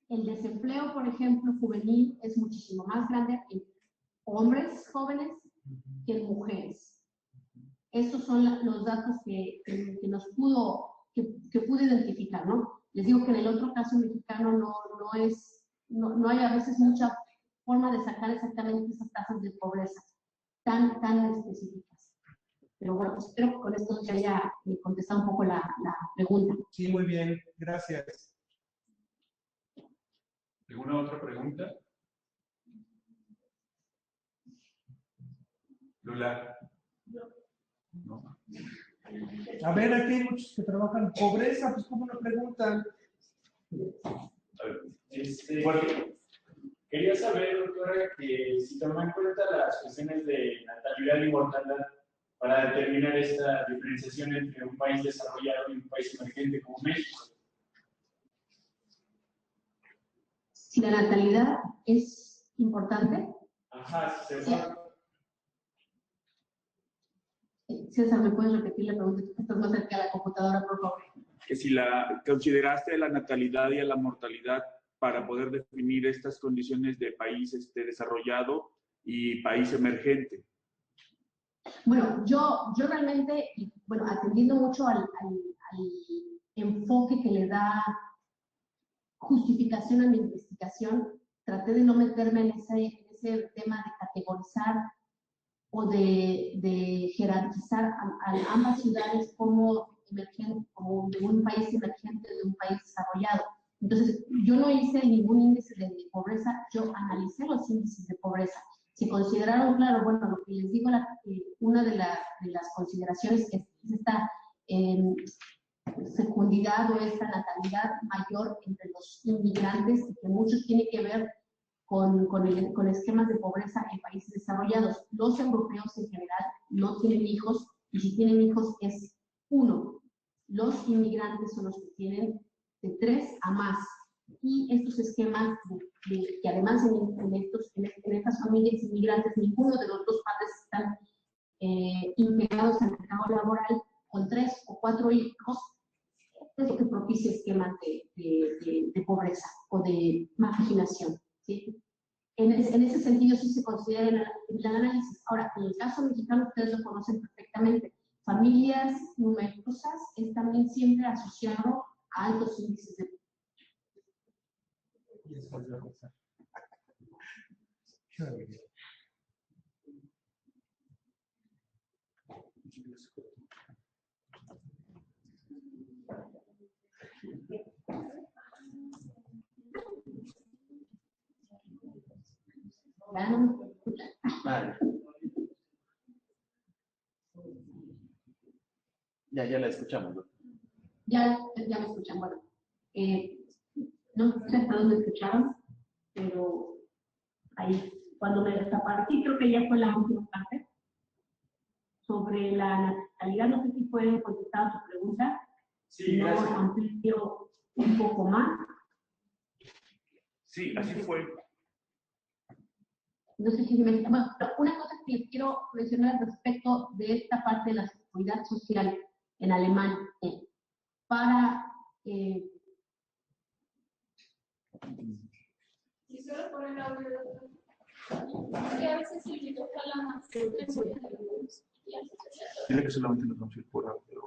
El desempleo, por ejemplo, juvenil es muchísimo más grande en hombres jóvenes que en mujeres. Estos son los datos que pude identificar, ¿no? Les digo que en el otro caso mexicano no hay a veces mucha forma de sacar exactamente esas tasas de pobreza tan específicas. Pero bueno, espero que con esto ya haya contestado un poco la pregunta. Sí, muy bien, gracias. ¿Alguna otra pregunta? Lula. No. A ver, aquí hay muchos que trabajan en pobreza, pues ¿cómo lo preguntan? A ver, bueno, quería saber, doctora, que si toma en cuenta las cuestiones de natalidad y mortalidad para determinar esta diferenciación entre un país desarrollado y un país emergente como México. Si la natalidad es importante. Ajá, si se puede. César, ¿me puedes repetir la pregunta? Estás más cerca de la computadora, por favor. Que si consideraste la natalidad y a la mortalidad para poder definir estas condiciones de país desarrollado y país emergente. Bueno, yo realmente, bueno, atendiendo mucho al enfoque que le da justificación a mi investigación, traté de no meterme en ese tema de categorizar o de jerarquizar a ambas ciudades como emergente, como de un país emergente, de un país desarrollado. Entonces, yo no hice ningún índice de pobreza, yo analicé los índices de pobreza. Se consideraron, claro, bueno, lo que les digo, una de las consideraciones es esta fecundidad o esta natalidad mayor entre los inmigrantes, y que mucho tiene que ver con esquemas de pobreza en países desarrollados. Los europeos en general no tienen hijos, y si tienen hijos es uno. Los inmigrantes son los que tienen de 3 a más. Y estos esquemas, que además en estas familias inmigrantes, ninguno de los dos padres están integrados al mercado laboral, con 3 o 4 hijos, es lo que propicia esquemas de pobreza o de marginación, ¿sí? En ese sentido sí se considera el análisis. Ahora, en el caso mexicano, ustedes lo conocen perfectamente, familias numerosas es también siempre asociado a altos índices de ¿Ya no me escuchan? Vale. Ya la escuchamos, ¿no? Ya me escuchan. Bueno, no sé hasta dónde escucharon, pero ahí, cuando me desaparecí, creo que ya fue la última parte. Sobre la natalidad, no sé si pueden contestar a su pregunta. Sí, Si no, gracias. amplio un poco más. Sí, así fue. No sé si me... Bueno, una cosa que les quiero mencionar respecto de esta parte de la seguridad social en Alemania. Para... Y solo por el audio. Porque a veces el video jala más. Dile que solamente nos vamos a ir por audio.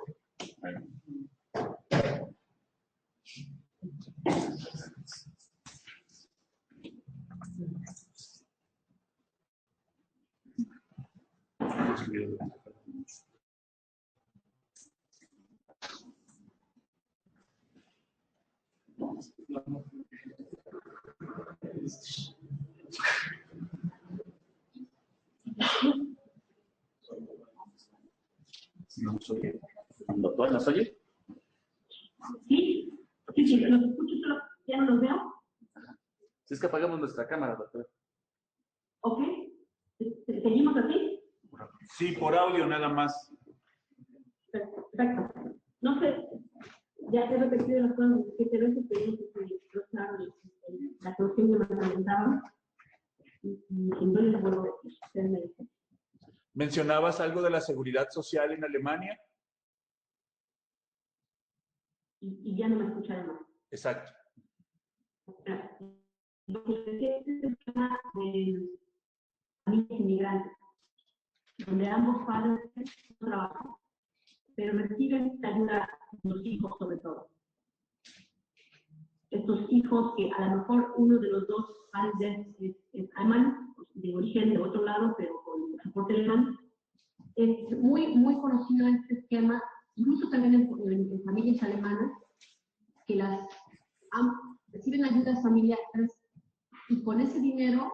No nos oye. ¿Doctor, nos oye? Sí, los escucho, solo ya no los veo. Si es que apagamos nuestra cámara, doctor. ¿Ok? ¿Seguimos así? Sí, por audio nada más. Perfecto. No sé, ya he repetido las cosas que te ves, pero claro, la solución que me presentaron. Y no les vuelvo a decir, ustedes me dicen. ¿Mencionabas algo de la seguridad social en Alemania? Y ya no me escucharon más. Exacto. Lo que decía es el tema de familias inmigrantes, donde ambos padres no trabajan, pero reciben la ayuda de los hijos sobre todo. Estos hijos que a lo mejor uno de los dos padres es alemán, de origen de otro lado, pero con soporte alemán. Es muy conocido este esquema, incluso también en familias alemanas, que reciben ayudas familiares y con ese dinero,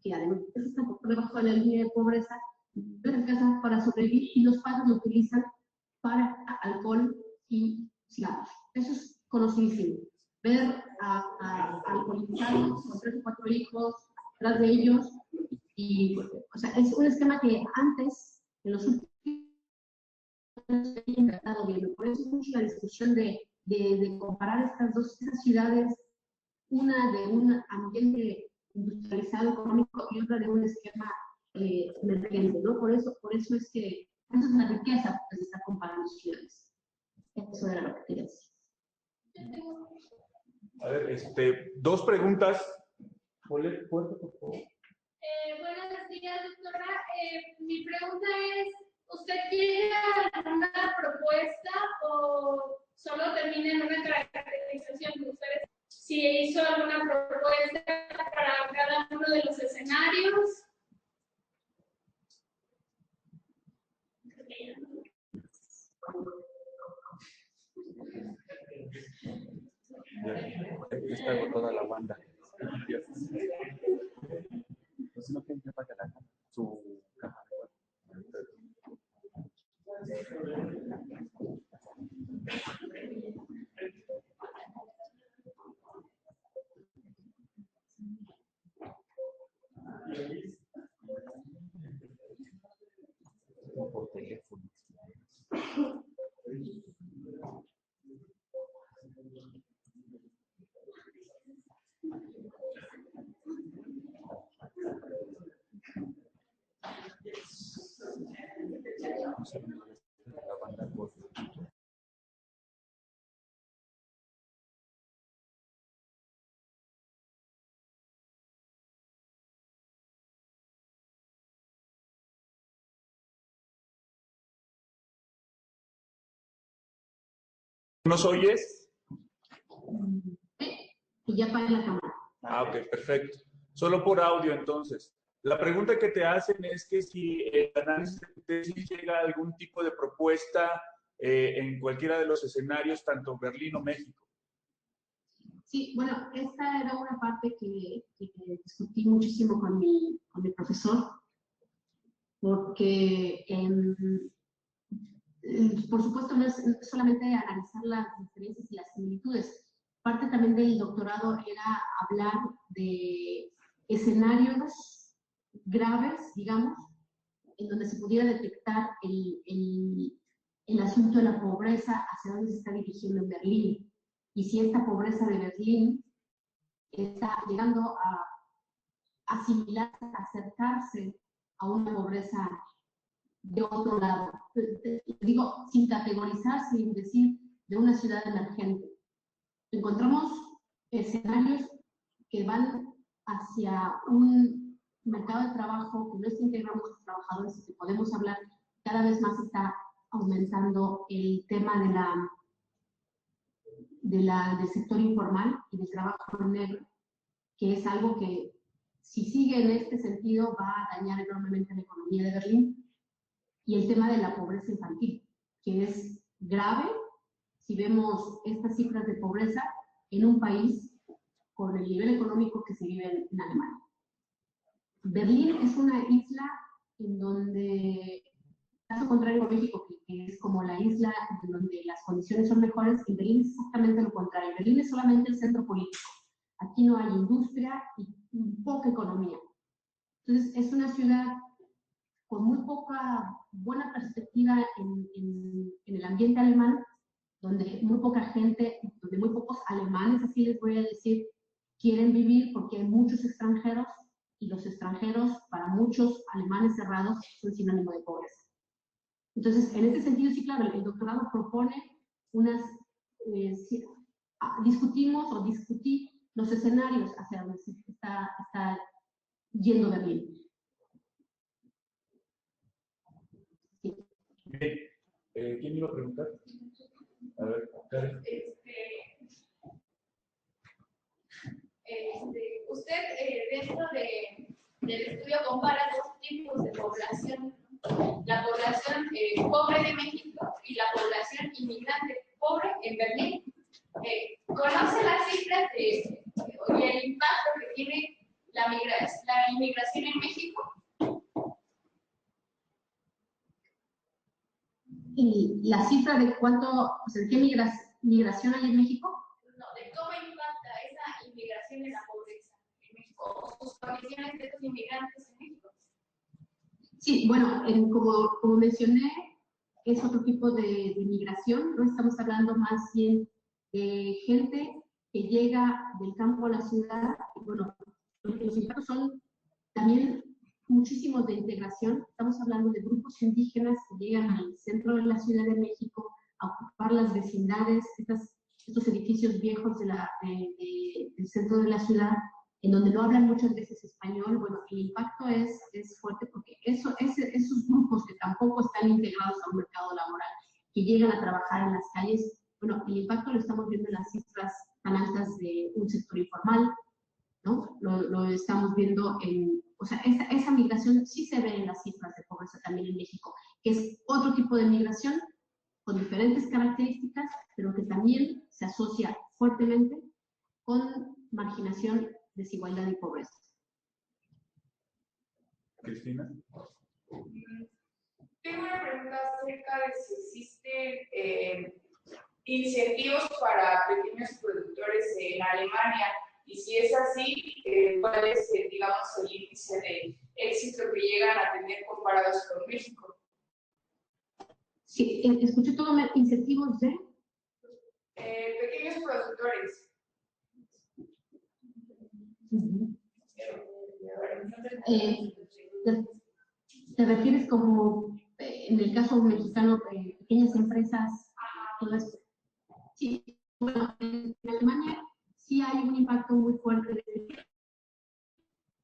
que además está por debajo de la línea de pobreza, las casas para sobrevivir y los padres lo utilizan para alcohol y cigarros. Eso es conocidísimo. Ver a alcoholizados con 3 o 4 hijos tras de ellos, y, o sea, es un esquema que antes, en los últimos años, se ha tratado bien. Por eso es mucho la discusión de comparar estas ciudades, una de un ambiente industrializado económico y otra de un esquema emergente, ¿no? Por eso es que esa es la riqueza que se está comparando ciudades. Eso era lo que quería decir. A ver, 2 preguntas. Ponle fuerte, por favor. Buenos días, doctora. Mi pregunta es, ¿usted tiene alguna propuesta o solo termina en una caracterización de ustedes? Si hizo alguna propuesta para cada uno de los escenarios. Ya está agotada la banda. Pues no tiene que pagar su caja. Por teléfono. La banda por... ¿Nos oyes? Y ya apagué la cámara. Ah, ok, perfecto. Solo por audio, entonces. La pregunta que te hacen es que si el análisis de tesis llega a algún tipo de propuesta en cualquiera de los escenarios, tanto Berlín o México. Sí, bueno, esta era una parte que discutí muchísimo con mi profesor, porque por supuesto no es solamente analizar las diferencias y las similitudes. Parte también del doctorado era hablar de escenarios graves, digamos, en donde se pudiera detectar el asunto de la pobreza, hacia dónde se está dirigiendo en Berlín, y si esta pobreza de Berlín está llegando a asimilarse, a acercarse a una pobreza de otro lado. Digo, sin categorizar, sin decir de una ciudad emergente. Encontramos escenarios que van hacia un mercado de trabajo que no está integrando a los trabajadores y que podemos hablar, cada vez más está aumentando el tema del sector informal y del trabajo negro, que es algo que, si sigue en este sentido, va a dañar enormemente la economía de Berlín. Y el tema de la pobreza infantil, que es grave si vemos estas cifras de pobreza en un país con el nivel económico que se vive en Alemania. Berlín es una isla en donde, caso contrario a México, que es como la isla en donde las condiciones son mejores, en Berlín es exactamente lo contrario. Berlín es solamente el centro político. Aquí no hay industria y poca economía. Entonces, es una ciudad con muy poca buena perspectiva en el ambiente alemán, donde muy poca gente, donde muy pocos alemanes, así les voy a decir, quieren vivir porque hay muchos extranjeros, y los extranjeros, para muchos alemanes cerrados, son sinónimo de pobreza. Entonces, en este sentido, sí, claro, el doctorado propone unas, discutí los escenarios hacia donde se está yendo Berlín. Sí. Bien. ¿Quién iba a preguntar? A ver, Karen. Usted dentro del estudio compara dos tipos de población, la población pobre de México y la población inmigrante pobre en Berlín. ¿Conoce las cifras y el impacto que tiene la inmigración en México? ¿Y la cifra de cuánto, o sea, qué migración hay en México? No, de cómo impacta esa inmigración en la pobreza en México, o sus condiciones de los inmigrantes en México. Sí, bueno, como mencioné, es otro tipo de migración, ¿no? Estamos hablando más bien de gente que llega del campo a la ciudad. Bueno, los impactos son también muchísimos de integración. Estamos hablando de grupos indígenas que llegan al centro de la Ciudad de México a ocupar las vecindades, estos edificios viejos del centro de la ciudad, en donde no hablan muchas veces español. Bueno, el impacto es fuerte porque esos grupos que tampoco están integrados a un mercado laboral, que llegan a trabajar en las calles, bueno, el impacto lo estamos viendo en las cifras tan altas de un sector informal, ¿no? Lo estamos viendo o sea, esa migración sí se ve en las cifras de pobreza también en México, que es otro tipo de migración con diferentes características, pero que también se asocia fuertemente con marginación, desigualdad y pobreza. Cristina. Tengo una pregunta acerca de si existen incentivos para pequeños productores en Alemania, y si es así, ¿cuál es, digamos, el índice de éxito que llegan a tener comparados con México? Sí, escuché todo, incentivos de Pequeños productores. ¿Te refieres como, en el caso mexicano, pequeñas empresas, todo esto? Sí, bueno, en Alemania sí hay un impacto muy fuerte de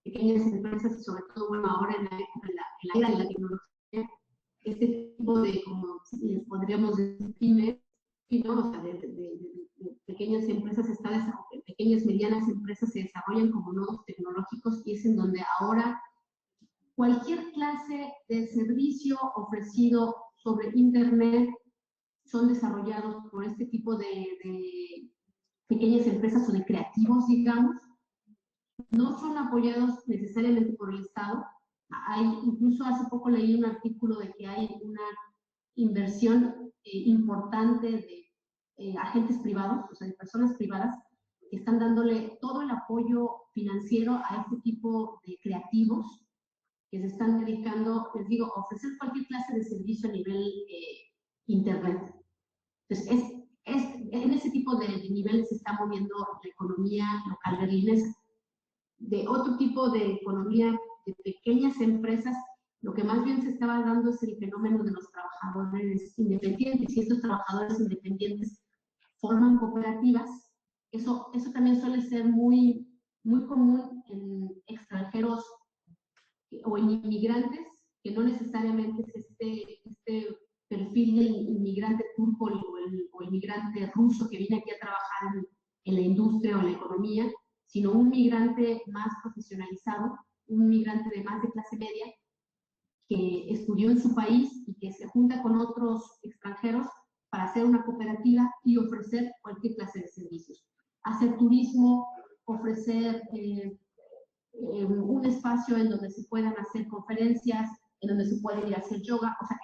pequeñas empresas, y sobre todo, bueno, ahora en la era de la tecnología, este tipo de, como les podríamos decir, pymes, ¿no? O sea, de pequeñas empresas, pequeñas, medianas empresas se desarrollan como nodos tecnológicos, y es en donde ahora cualquier clase de servicio ofrecido sobre Internet son desarrollados por este tipo de pequeñas empresas o de creativos, digamos. No son apoyados necesariamente por el Estado. Incluso hace poco leí un artículo de que hay una inversión importante de agentes privados, o sea, de personas privadas, que están dándole todo el apoyo financiero a este tipo de creativos que se están dedicando, les digo, a ofrecer cualquier clase de servicio a nivel Internet. Entonces, en ese tipo de niveles se está moviendo la economía local berlinesa. De otro tipo de economía, de pequeñas empresas, lo que más bien se estaba dando es el fenómeno de los trabajadores independientes, y estos trabajadores independientes forman cooperativas. Eso también suele ser muy, muy común en extranjeros o en inmigrantes, que no necesariamente es este perfil del inmigrante turco o el migrante ruso que viene aquí a trabajar en la industria o en la economía, sino un migrante más profesionalizado, un migrante de más de clase media, que estudió en su país y que se junta con otros extranjeros para hacer una cooperativa y ofrecer cualquier clase de servicios. Hacer turismo, ofrecer un espacio en donde se puedan hacer conferencias, en donde se puede ir a hacer yoga, o sea,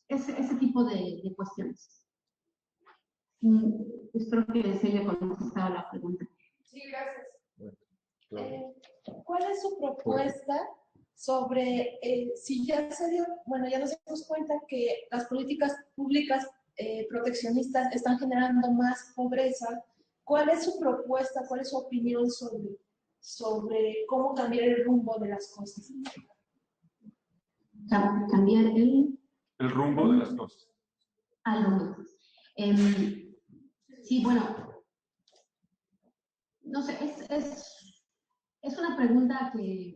ese tipo de cuestiones. Espero que les haya contestado la pregunta. Sí, gracias. ¿Cuál es su propuesta sobre si ya se dio, bueno, ya nos dimos cuenta que las políticas públicas proteccionistas están generando más pobreza? ¿Cuál es su propuesta, cuál es su opinión sobre cómo cambiar el rumbo de las cosas? Cambiar el rumbo de las cosas. Sí, bueno, no sé, es una pregunta que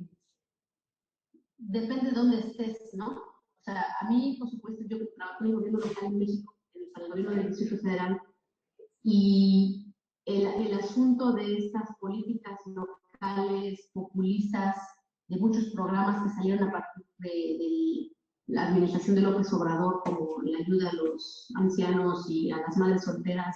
depende de dónde estés, ¿no? O sea, a mí, por supuesto, yo trabajo en el gobierno local en México, en el gobierno del Distrito Federal, y el asunto de estas políticas locales, populistas, de muchos programas que salieron a partir de la administración de López Obrador, como la ayuda a los ancianos y a las madres solteras,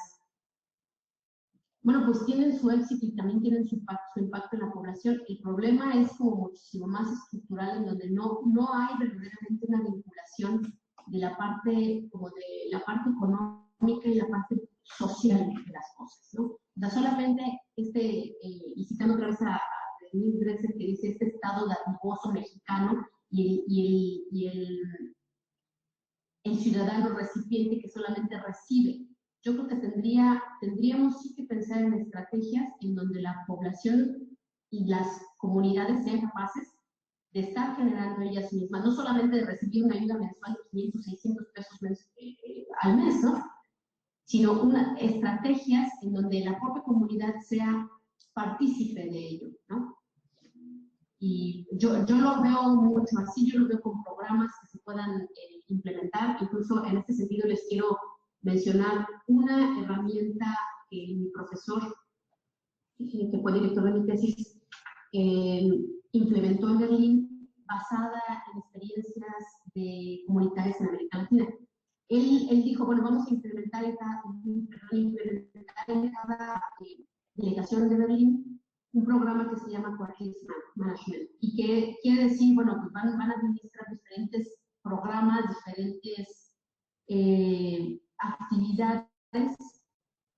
bueno, pues tienen su éxito y también tienen su impacto en la población. El problema es como muchísimo más estructural, en donde no hay verdaderamente una vinculación de la parte, como de la parte económica y la parte social de las cosas, ¿no? O sea, solamente y citando otra vez a Denise Dresser, que dice este estado dadivoso mexicano y el ciudadano recipiente que solamente recibe. Yo creo que tendríamos sí que pensar en estrategias en donde la población y las comunidades sean capaces de estar generando ellas mismas, no solamente de recibir una ayuda mensual de 500, 600 pesos al mes, ¿no? Sino estrategias en donde la propia comunidad sea partícipe de ello, ¿no? Y yo lo veo mucho así, yo lo veo con programas que se puedan implementar. Incluso en este sentido les quiero mencionar una herramienta que mi profesor, que fue director de mi tesis, implementó en Berlín, basada en experiencias comunitarias en América Latina. Él dijo, bueno, vamos a implementar en cada delegación de Berlín un programa que se llama Crisis Management, y que quiere decir, bueno, pues van a administrar diferentes programas, diferentes actividades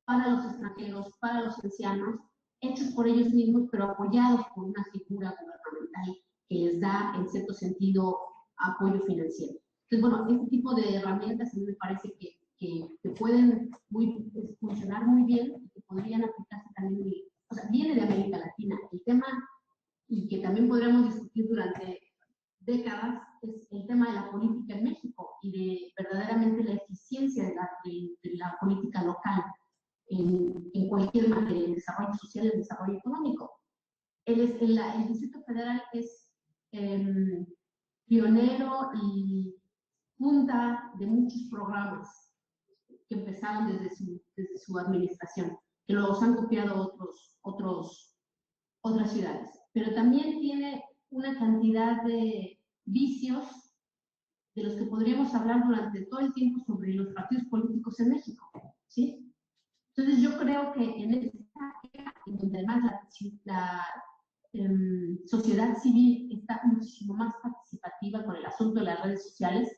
para los extranjeros, para los ancianos, hechos por ellos mismos, pero apoyados por una figura gubernamental que les da, en cierto sentido, apoyo financiero. Entonces, bueno, este tipo de herramientas a mí me parece que pueden funcionar muy bien y que podrían aplicarse también, o sea, viene de América Latina. El tema, y que también podríamos discutir durante décadas, es el tema de la política en México y de verdaderamente la eficiencia de la política local en cualquier materia, en desarrollo social y en desarrollo económico. El Distrito Federal es pionero y punta de muchos programas que empezaron desde su administración, que los han copiado otras ciudades. Pero también tiene una cantidad de vicios de los que podríamos hablar durante todo el tiempo sobre los partidos políticos en México, ¿sí? Entonces yo creo que en esta era en donde además la sociedad civil está muchísimo más participativa con el asunto de las redes sociales,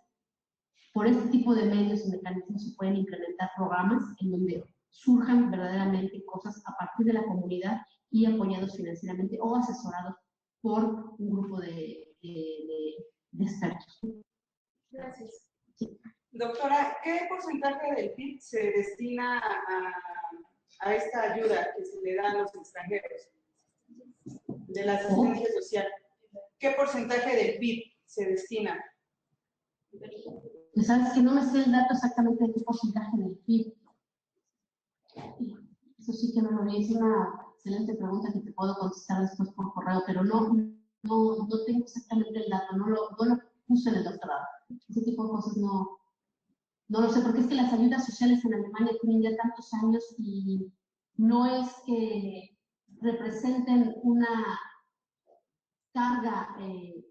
por este tipo de medios y mecanismos se pueden implementar programas en donde surjan verdaderamente cosas a partir de la comunidad y apoyados financieramente o asesorados por un grupo de expertos. Gracias. Sí. Doctora, ¿qué porcentaje del PIB se destina a esta ayuda que se le da a los extranjeros de la asistencia social? ¿Qué porcentaje del PIB se destina? Sabes que no me sé el dato exactamente de qué porcentaje del PIB. Eso sí que no lo vi. Es una excelente pregunta que te puedo contestar después por correo, pero no tengo exactamente el dato, no lo puse en el doctorado. Ese tipo de cosas no lo sé, porque es que las ayudas sociales en Alemania tienen ya tantos años y no es que representen una carga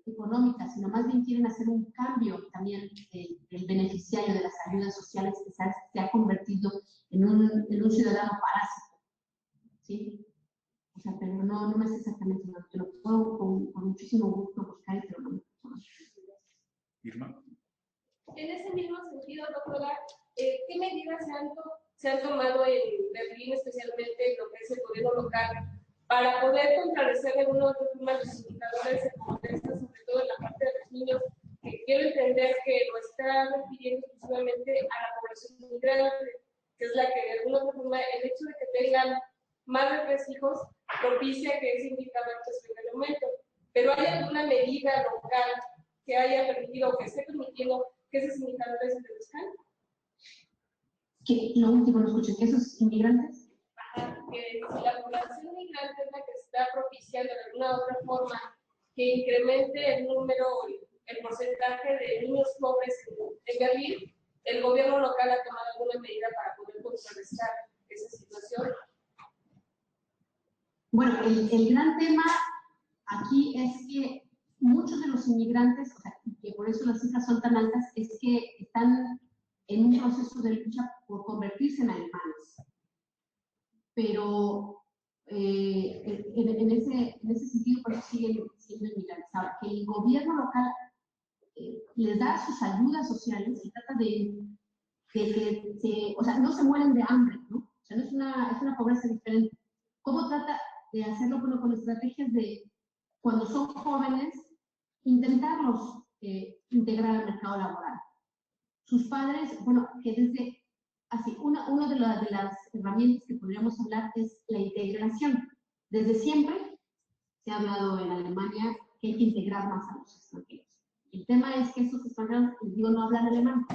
económica, sino más bien quieren hacer un cambio también del beneficiario de las ayudas sociales que se ha convertido en un ciudadano parásito, ¿sí? O sea, pero no me sé exactamente, no, te lo puedo con muchísimo gusto buscar, pero no. Irma. En ese mismo sentido, doctora, ¿qué medidas se han tomado en Berlín, especialmente en lo que es el gobierno local, para poder contrarrestar de alguna u otra forma los indicadores económicos, sobre todo en la parte de los niños, que quiero entender que lo está refiriendo exclusivamente a la población migrante, que es la que de alguna u otra forma el hecho de que tengan más de 3 hijos propicia que ese indicador pues venga en aumento? Pero ¿hay alguna medida local que haya permitido o que esté permitiendo que esos indicadores se reduzcan? ¿Qué? Lo último no escuché, ¿que esos inmigrantes? Ajá, que si la población migrante es la que está propiciando de alguna u otra forma que incremente el número, el porcentaje de niños pobres en Berlín, el gobierno local ha tomado alguna medida para poder contrarrestar esa situación. Bueno, el gran tema aquí es que muchos de los inmigrantes, o sea, que por eso las cifras son tan altas, es que están en un proceso de lucha por convertirse en alemanes. Pero en ese sentido, por eso siguen siendo inmigrantes. Ahora, que el gobierno local les da sus ayudas sociales y trata de que o sea, no se mueren de hambre, ¿no? O sea, no es una pobreza diferente. ¿Cómo trata de hacerlo? Bueno, con estrategias de, cuando son jóvenes, intentarlos integrar al mercado laboral. Sus padres, bueno, que desde así, una de las herramientas que podríamos hablar es la integración. Desde siempre se ha hablado en Alemania que hay que integrar más a los extranjeros. El tema es que estos extranjeros, digo, no hablan alemán.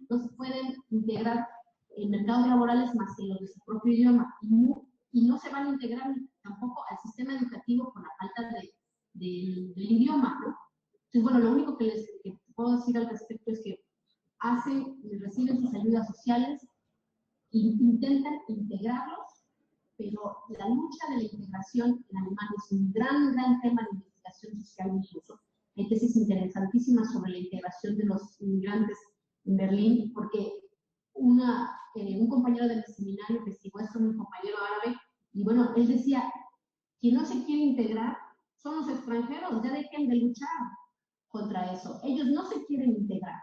No se pueden integrar en mercados laborales más que los de su propio idioma. Y no se van a integrar tampoco al sistema educativo con la falta del idioma, ¿no? Entonces, bueno, lo único que puedo decir al respecto es que reciben sus ayudas sociales e intentan integrarlos, pero la lucha de la integración en Alemania es un gran tema de investigación social incluso. Hay tesis interesantísimas sobre la integración de los inmigrantes en Berlín, porque un compañero de mi seminario investigó esto, un compañero árabe, y bueno, él decía, quien no se quiere integrar son los extranjeros, ya dejen de luchar contra eso. Ellos no se quieren integrar.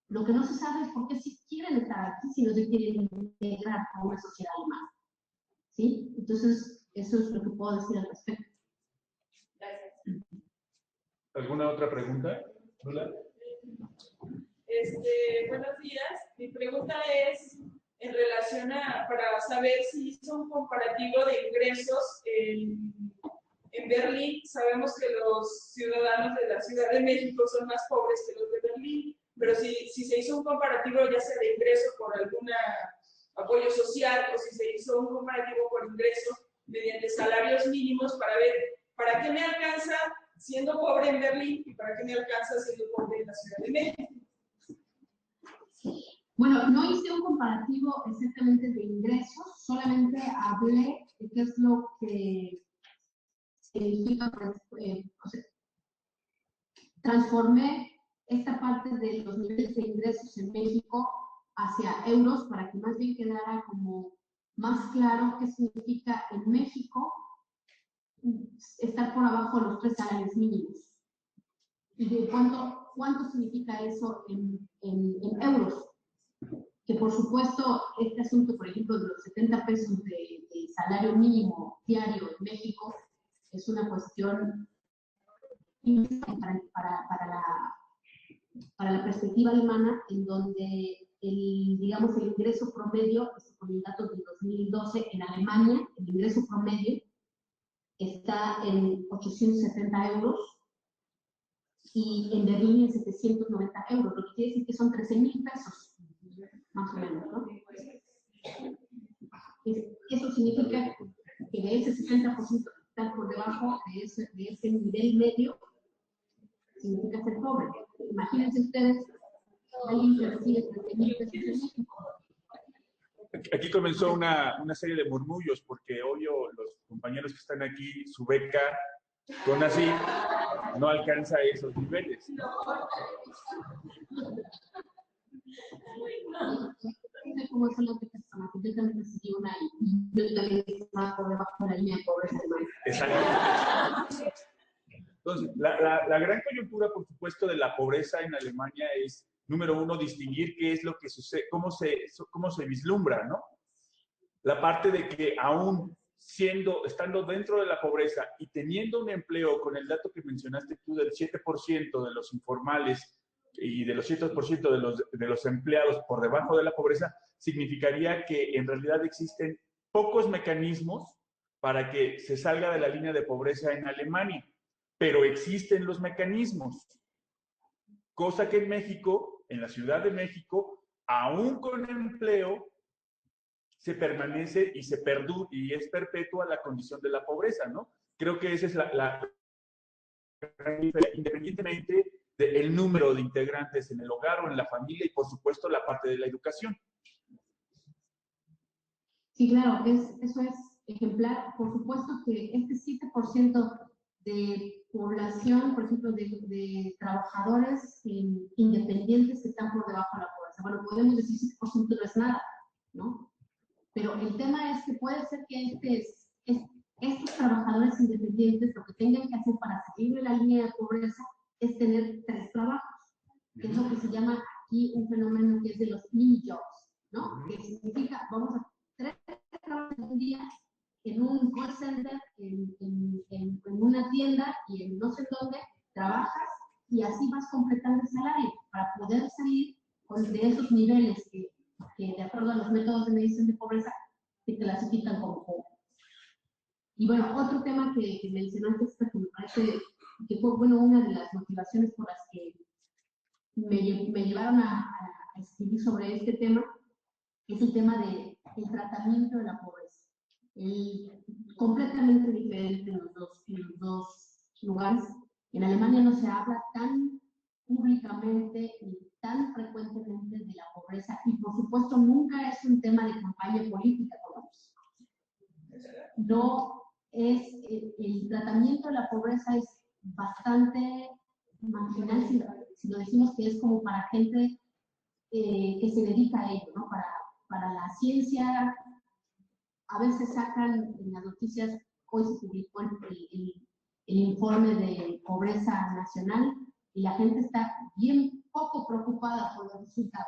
Lo que no se sabe es por qué sí quieren estar aquí si no se quieren integrar a una sociedad alemana. ¿Sí? Entonces, eso es lo que puedo decir al respecto. Gracias. ¿Alguna otra pregunta? ¿Hola? Buenos días. Mi pregunta es en relación para saber si hizo un comparativo de ingresos en Berlín. Sabemos que los ciudadanos de la Ciudad de México son más pobres que los de Berlín, pero si se hizo un comparativo ya sea de ingreso por algún apoyo social o si se hizo un comparativo por ingreso mediante salarios mínimos para ver para qué me alcanza siendo pobre en Berlín y para qué me alcanza siendo pobre en la Ciudad de México. Bueno, no hice un comparativo exactamente de ingresos, solamente hablé de qué es lo que significa, transformé esta parte de los niveles de ingresos en México hacia euros para que más bien quedara como más claro qué significa en México estar por abajo de los 3 salarios mínimos. Y de cuánto significa eso en euros. Que por supuesto, este asunto, por ejemplo, de los 70 pesos de salario mínimo diario en México, es una cuestión para la perspectiva alemana, en donde digamos, el ingreso promedio, con el dato del 2012 en Alemania, el ingreso promedio está en 870 euros y en Berlín en 790 euros, lo que quiere decir que son 13,000 pesos, más o menos, ¿no? Eso significa que de ese 70% que está por debajo de ese nivel medio, significa ser pobre. Imagínense ustedes, alguien que recibe 13,000 pesos en México. Aquí comenzó una serie de murmullos, porque obvio los compañeros que están aquí, su beca con así no alcanza esos niveles. No sé cómo son las becas, yo también recibí una y yo también estaba por debajo de la línea de pobreza. Exacto. Entonces, la gran coyuntura, por supuesto, de la pobreza en Alemania es, número uno, distinguir qué es lo que sucede, cómo se vislumbra, ¿no? La parte de que aún estando dentro de la pobreza y teniendo un empleo, con el dato que mencionaste tú del 7% de los informales y de los 7% de los empleados por debajo de la pobreza, significaría que en realidad existen pocos mecanismos para que se salga de la línea de pobreza en Alemania, pero existen los mecanismos, cosa que en México, en la Ciudad de México, aún con empleo, se permanece y se perdura y es perpetua la condición de la pobreza, ¿no? Creo que esa es independientemente del número de integrantes en el hogar o en la familia y, por supuesto, la parte de la educación. Sí, claro, eso es ejemplar. Por supuesto que este 7% de población, por ejemplo, de trabajadores independientes que están por debajo de la pobreza. Bueno, podemos decir 7% no es nada, ¿no? Pero el tema es que puede ser que estos trabajadores independientes lo que tengan que hacer para salir de la línea de pobreza es tener 3 trabajos, que es lo que se llama aquí un fenómeno que es de los mini jobs, ¿no? Que significa, vamos a 3 trabajos en un día, en un call center, en una tienda y en no sé dónde, trabajas y así vas completando el salario para poder salir de esos niveles que de acuerdo a los métodos de medición de pobreza se clasifican como pobre. Y bueno, otro tema que mencionaste, que me parece que fue, bueno, una de las motivaciones por las que me llevaron a escribir sobre este tema, es el tema del tratamiento de la pobreza. Completamente diferente en los dos lugares. En Alemania no se habla tan públicamente y tan frecuentemente de la pobreza, y por supuesto nunca es un tema de campaña política con ellos. No es, el tratamiento de la pobreza es bastante marginal, si lo decimos que es como para gente que se dedica a ello, ¿no? Para la ciencia, a veces sacan en las noticias, hoy se publicó el informe de pobreza nacional, y la gente está bien poco preocupada por los resultados,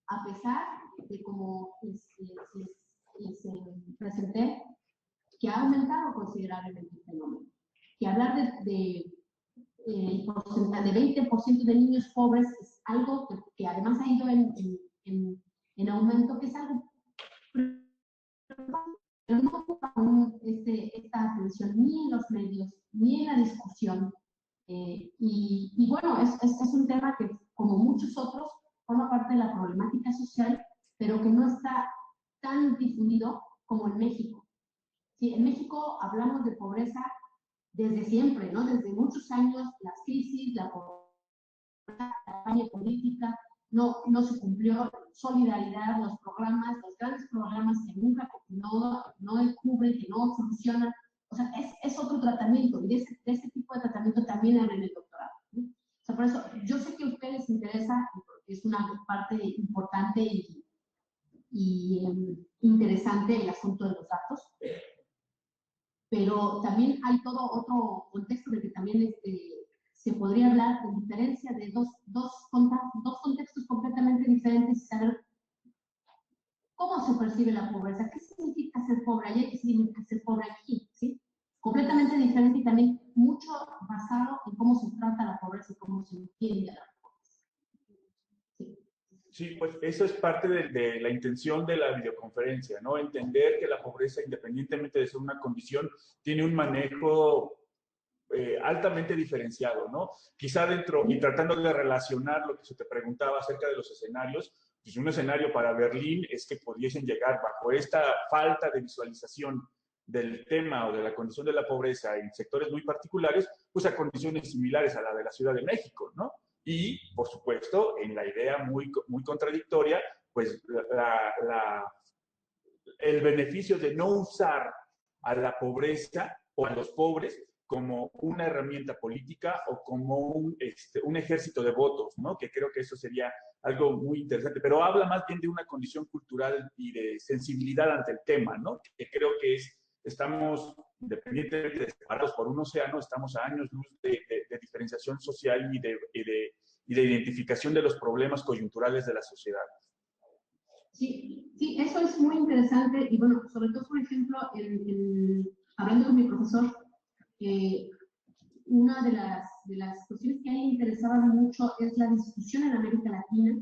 a pesar de, como les presenté, que ha aumentado considerablemente el fenómeno. Que hablar de porcentaje de 20% de niños pobres es algo que además ha ido en aumento, que es algo pero no ocupa esta atención ni en los medios, ni en la discusión. Y bueno, es un tema que, como muchos otros, forma parte de la problemática social, pero que no está tan difundido como en México. Sí, en México hablamos de pobreza desde siempre, ¿no? Desde muchos años, las crisis, la pobreza, la campaña política, no se cumplió, solidaridad, los grandes programas que nunca no cubren, que no solucionan. O sea, es otro tratamiento, y de ese tipo de tratamiento también habla en el doctorado, ¿no? por eso, yo sé que a ustedes les interesa, es una parte importante y interesante el asunto de los datos, pero también hay todo otro contexto de que también se podría hablar en diferencia de dos contextos completamente diferentes y saber cómo se percibe la pobreza, qué significa ser pobre allá y qué significa ser pobre aquí, ¿sí? Completamente diferente y también mucho basado en cómo se trata la pobreza y cómo se entiende la pobreza. Sí, pues eso es parte de la intención de la videoconferencia, ¿no? Entender que la pobreza, independientemente de ser una condición, tiene un manejo altamente diferenciado, ¿no? Quizá dentro, y tratando de relacionar lo que se te preguntaba acerca de los escenarios, pues un escenario para Berlín es que pudiesen llegar bajo esta falta de visualización del tema o de la condición de la pobreza en sectores muy particulares, pues a condiciones similares a la de la Ciudad de México, ¿no? Y, por supuesto, en la idea muy contradictoria, pues el beneficio de no usar a la pobreza o a los pobres como una herramienta política o como un ejército de votos, ¿no? Que creo que eso sería algo muy interesante, pero habla más bien de una condición cultural y de sensibilidad ante el tema, ¿no? Que creo que estamos, independientemente de separados por un océano, estamos a años luz de diferenciación social y de identificación de los problemas coyunturales de la sociedad. Sí, eso es muy interesante y bueno, sobre todo, por ejemplo, hablando con mi profesor, una de las cuestiones que a él le interesaban mucho es la discusión en América Latina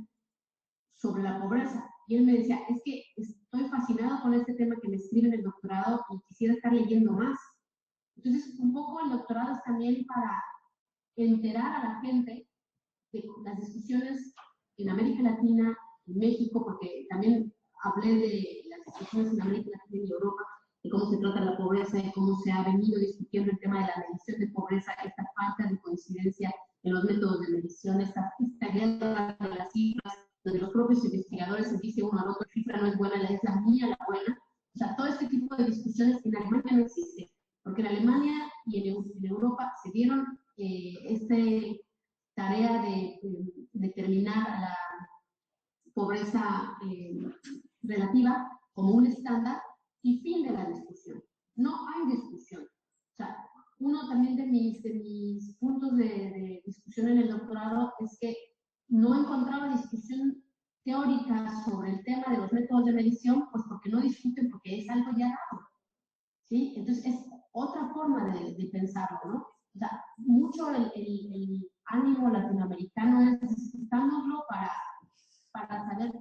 sobre la pobreza. Y él me decía, es que estoy fascinado con este tema que me escribe en el doctorado y quisiera estar leyendo más. Entonces, un poco el doctorado es también para enterar a la gente de las discusiones en América Latina, en México, porque también hablé de las discusiones en América Latina y Europa, de cómo se trata la pobreza y cómo se ha venido discutiendo el tema de la medición de pobreza, esta falta de coincidencia en los métodos de medición, esta guerra de las cifras, donde los propios investigadores se dicen uno al otro, cifra no es buena, es la mía la buena. O sea, todo este tipo de discusiones en Alemania no existe, porque en Alemania y en Europa se dieron tarea de determinar a la pobreza relativa como un estándar y fin de la discusión. No hay discusión. O sea, uno también de mis puntos de discusión en el doctorado es que no encontraba discusión teórica sobre el tema de los métodos de medición, pues porque no discuten, porque es algo ya dado. ¿Sí? Entonces es otra forma de pensarlo, ¿no? O sea, mucho el ánimo latinoamericano es necesitámoslo para saber,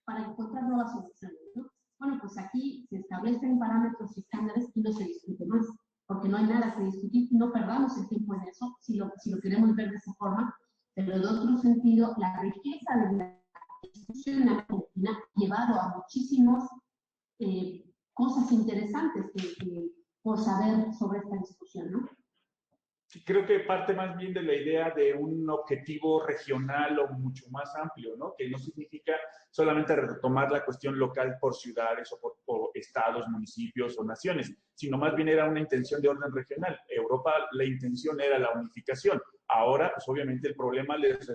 para encontrar nuevas soluciones, ¿no? Bueno, pues aquí se establecen parámetros y estándares y no se discute más, porque no hay nada que discutir, no perdamos el tiempo en eso, si lo queremos ver de esa forma, pero de otro sentido, la riqueza de la discusión en Argentina ha llevado a muchísimos cosas interesantes por saber sobre esta discusión, ¿no? Creo que parte más bien de la idea de un objetivo regional o mucho más amplio, ¿no? Que no significa solamente retomar la cuestión local por ciudades o por estados, municipios o naciones, sino más bien era una intención de orden regional. Europa, la intención era la unificación. Ahora, pues obviamente el problema les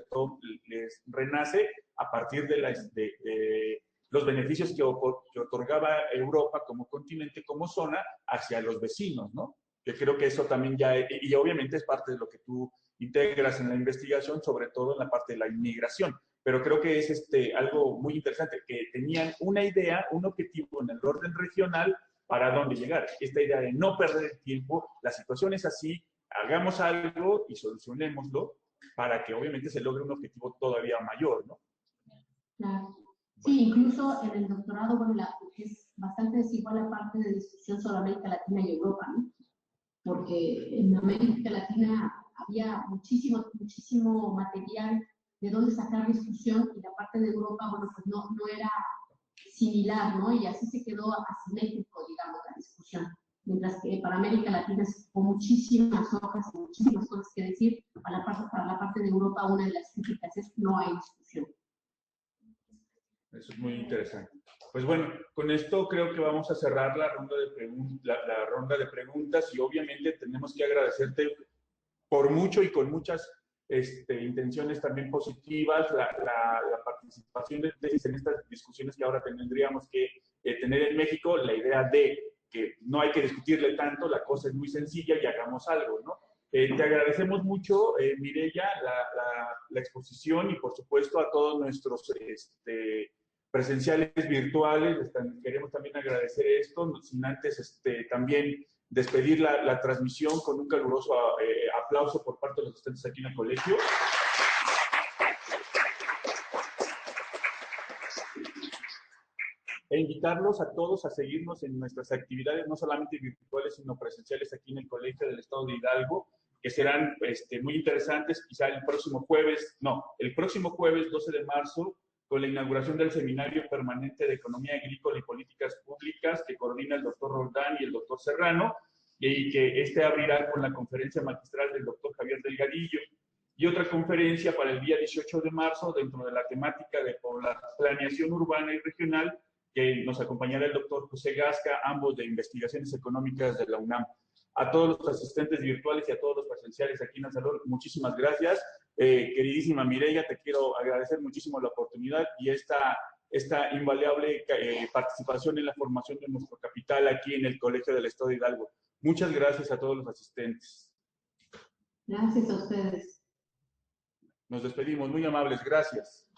renace a partir de los beneficios que otorgaba Europa como continente, como zona, hacia los vecinos, ¿no? Que creo que eso también ya, y obviamente es parte de lo que tú integras en la investigación, sobre todo en la parte de la inmigración. Pero creo que es algo muy interesante, que tenían una idea, un objetivo en el orden regional para dónde llegar. Esta idea de no perder el tiempo, la situación es así, hagamos algo y solucionémoslo para que obviamente se logre un objetivo todavía mayor, ¿no? Claro. Sí, incluso en el doctorado, bueno, es bastante desigual la parte de discusión sobre América Latina y Europa, ¿no? Porque en América Latina había muchísimo material de dónde sacar discusión y la parte de Europa, bueno, pues no era similar, ¿no? Y así se quedó asimétrico, digamos, la discusión. Mientras que para América Latina se ocupó muchísimas hojas y muchísimas cosas que decir, para la parte de Europa una de las críticas es no hay discusión. Eso es muy interesante. Pues bueno, con esto creo que vamos a cerrar la ronda de preguntas y obviamente tenemos que agradecerte por mucho y con muchas intenciones también positivas, la participación de tesis en estas discusiones que ahora tendríamos que tener en México, la idea de que no hay que discutirle tanto, la cosa es muy sencilla y hagamos algo, ¿no? Te agradecemos mucho, Mireya, la exposición y por supuesto a todos nuestros presenciales virtuales. Queremos también agradecer esto, sin antes también despedir la transmisión con un caluroso aplauso por parte de los asistentes aquí en el colegio. E invitarlos a todos a seguirnos en nuestras actividades, no solamente virtuales, sino presenciales aquí en el Colegio del Estado de Hidalgo, que serán muy interesantes, quizá el próximo jueves 12 de marzo, con la inauguración del Seminario Permanente de Economía Agrícola y Políticas Públicas, que coordina el doctor Roldán y el doctor Serrano, y que abrirá con la conferencia magistral del doctor Javier Delgadillo. Y otra conferencia para el día 18 de marzo, dentro de la temática de planeación urbana y regional, que nos acompañará el doctor José Gasca, ambos de Investigaciones Económicas de la UNAM. A todos los asistentes virtuales y a todos los presenciales aquí en el salón, muchísimas gracias. Queridísima Mireya, te quiero agradecer muchísimo la oportunidad y esta invaluable participación en la formación de nuestro capital aquí en el Colegio del Estado de Hidalgo. Muchas gracias a todos los asistentes. Gracias a ustedes. Nos despedimos, muy amables, gracias.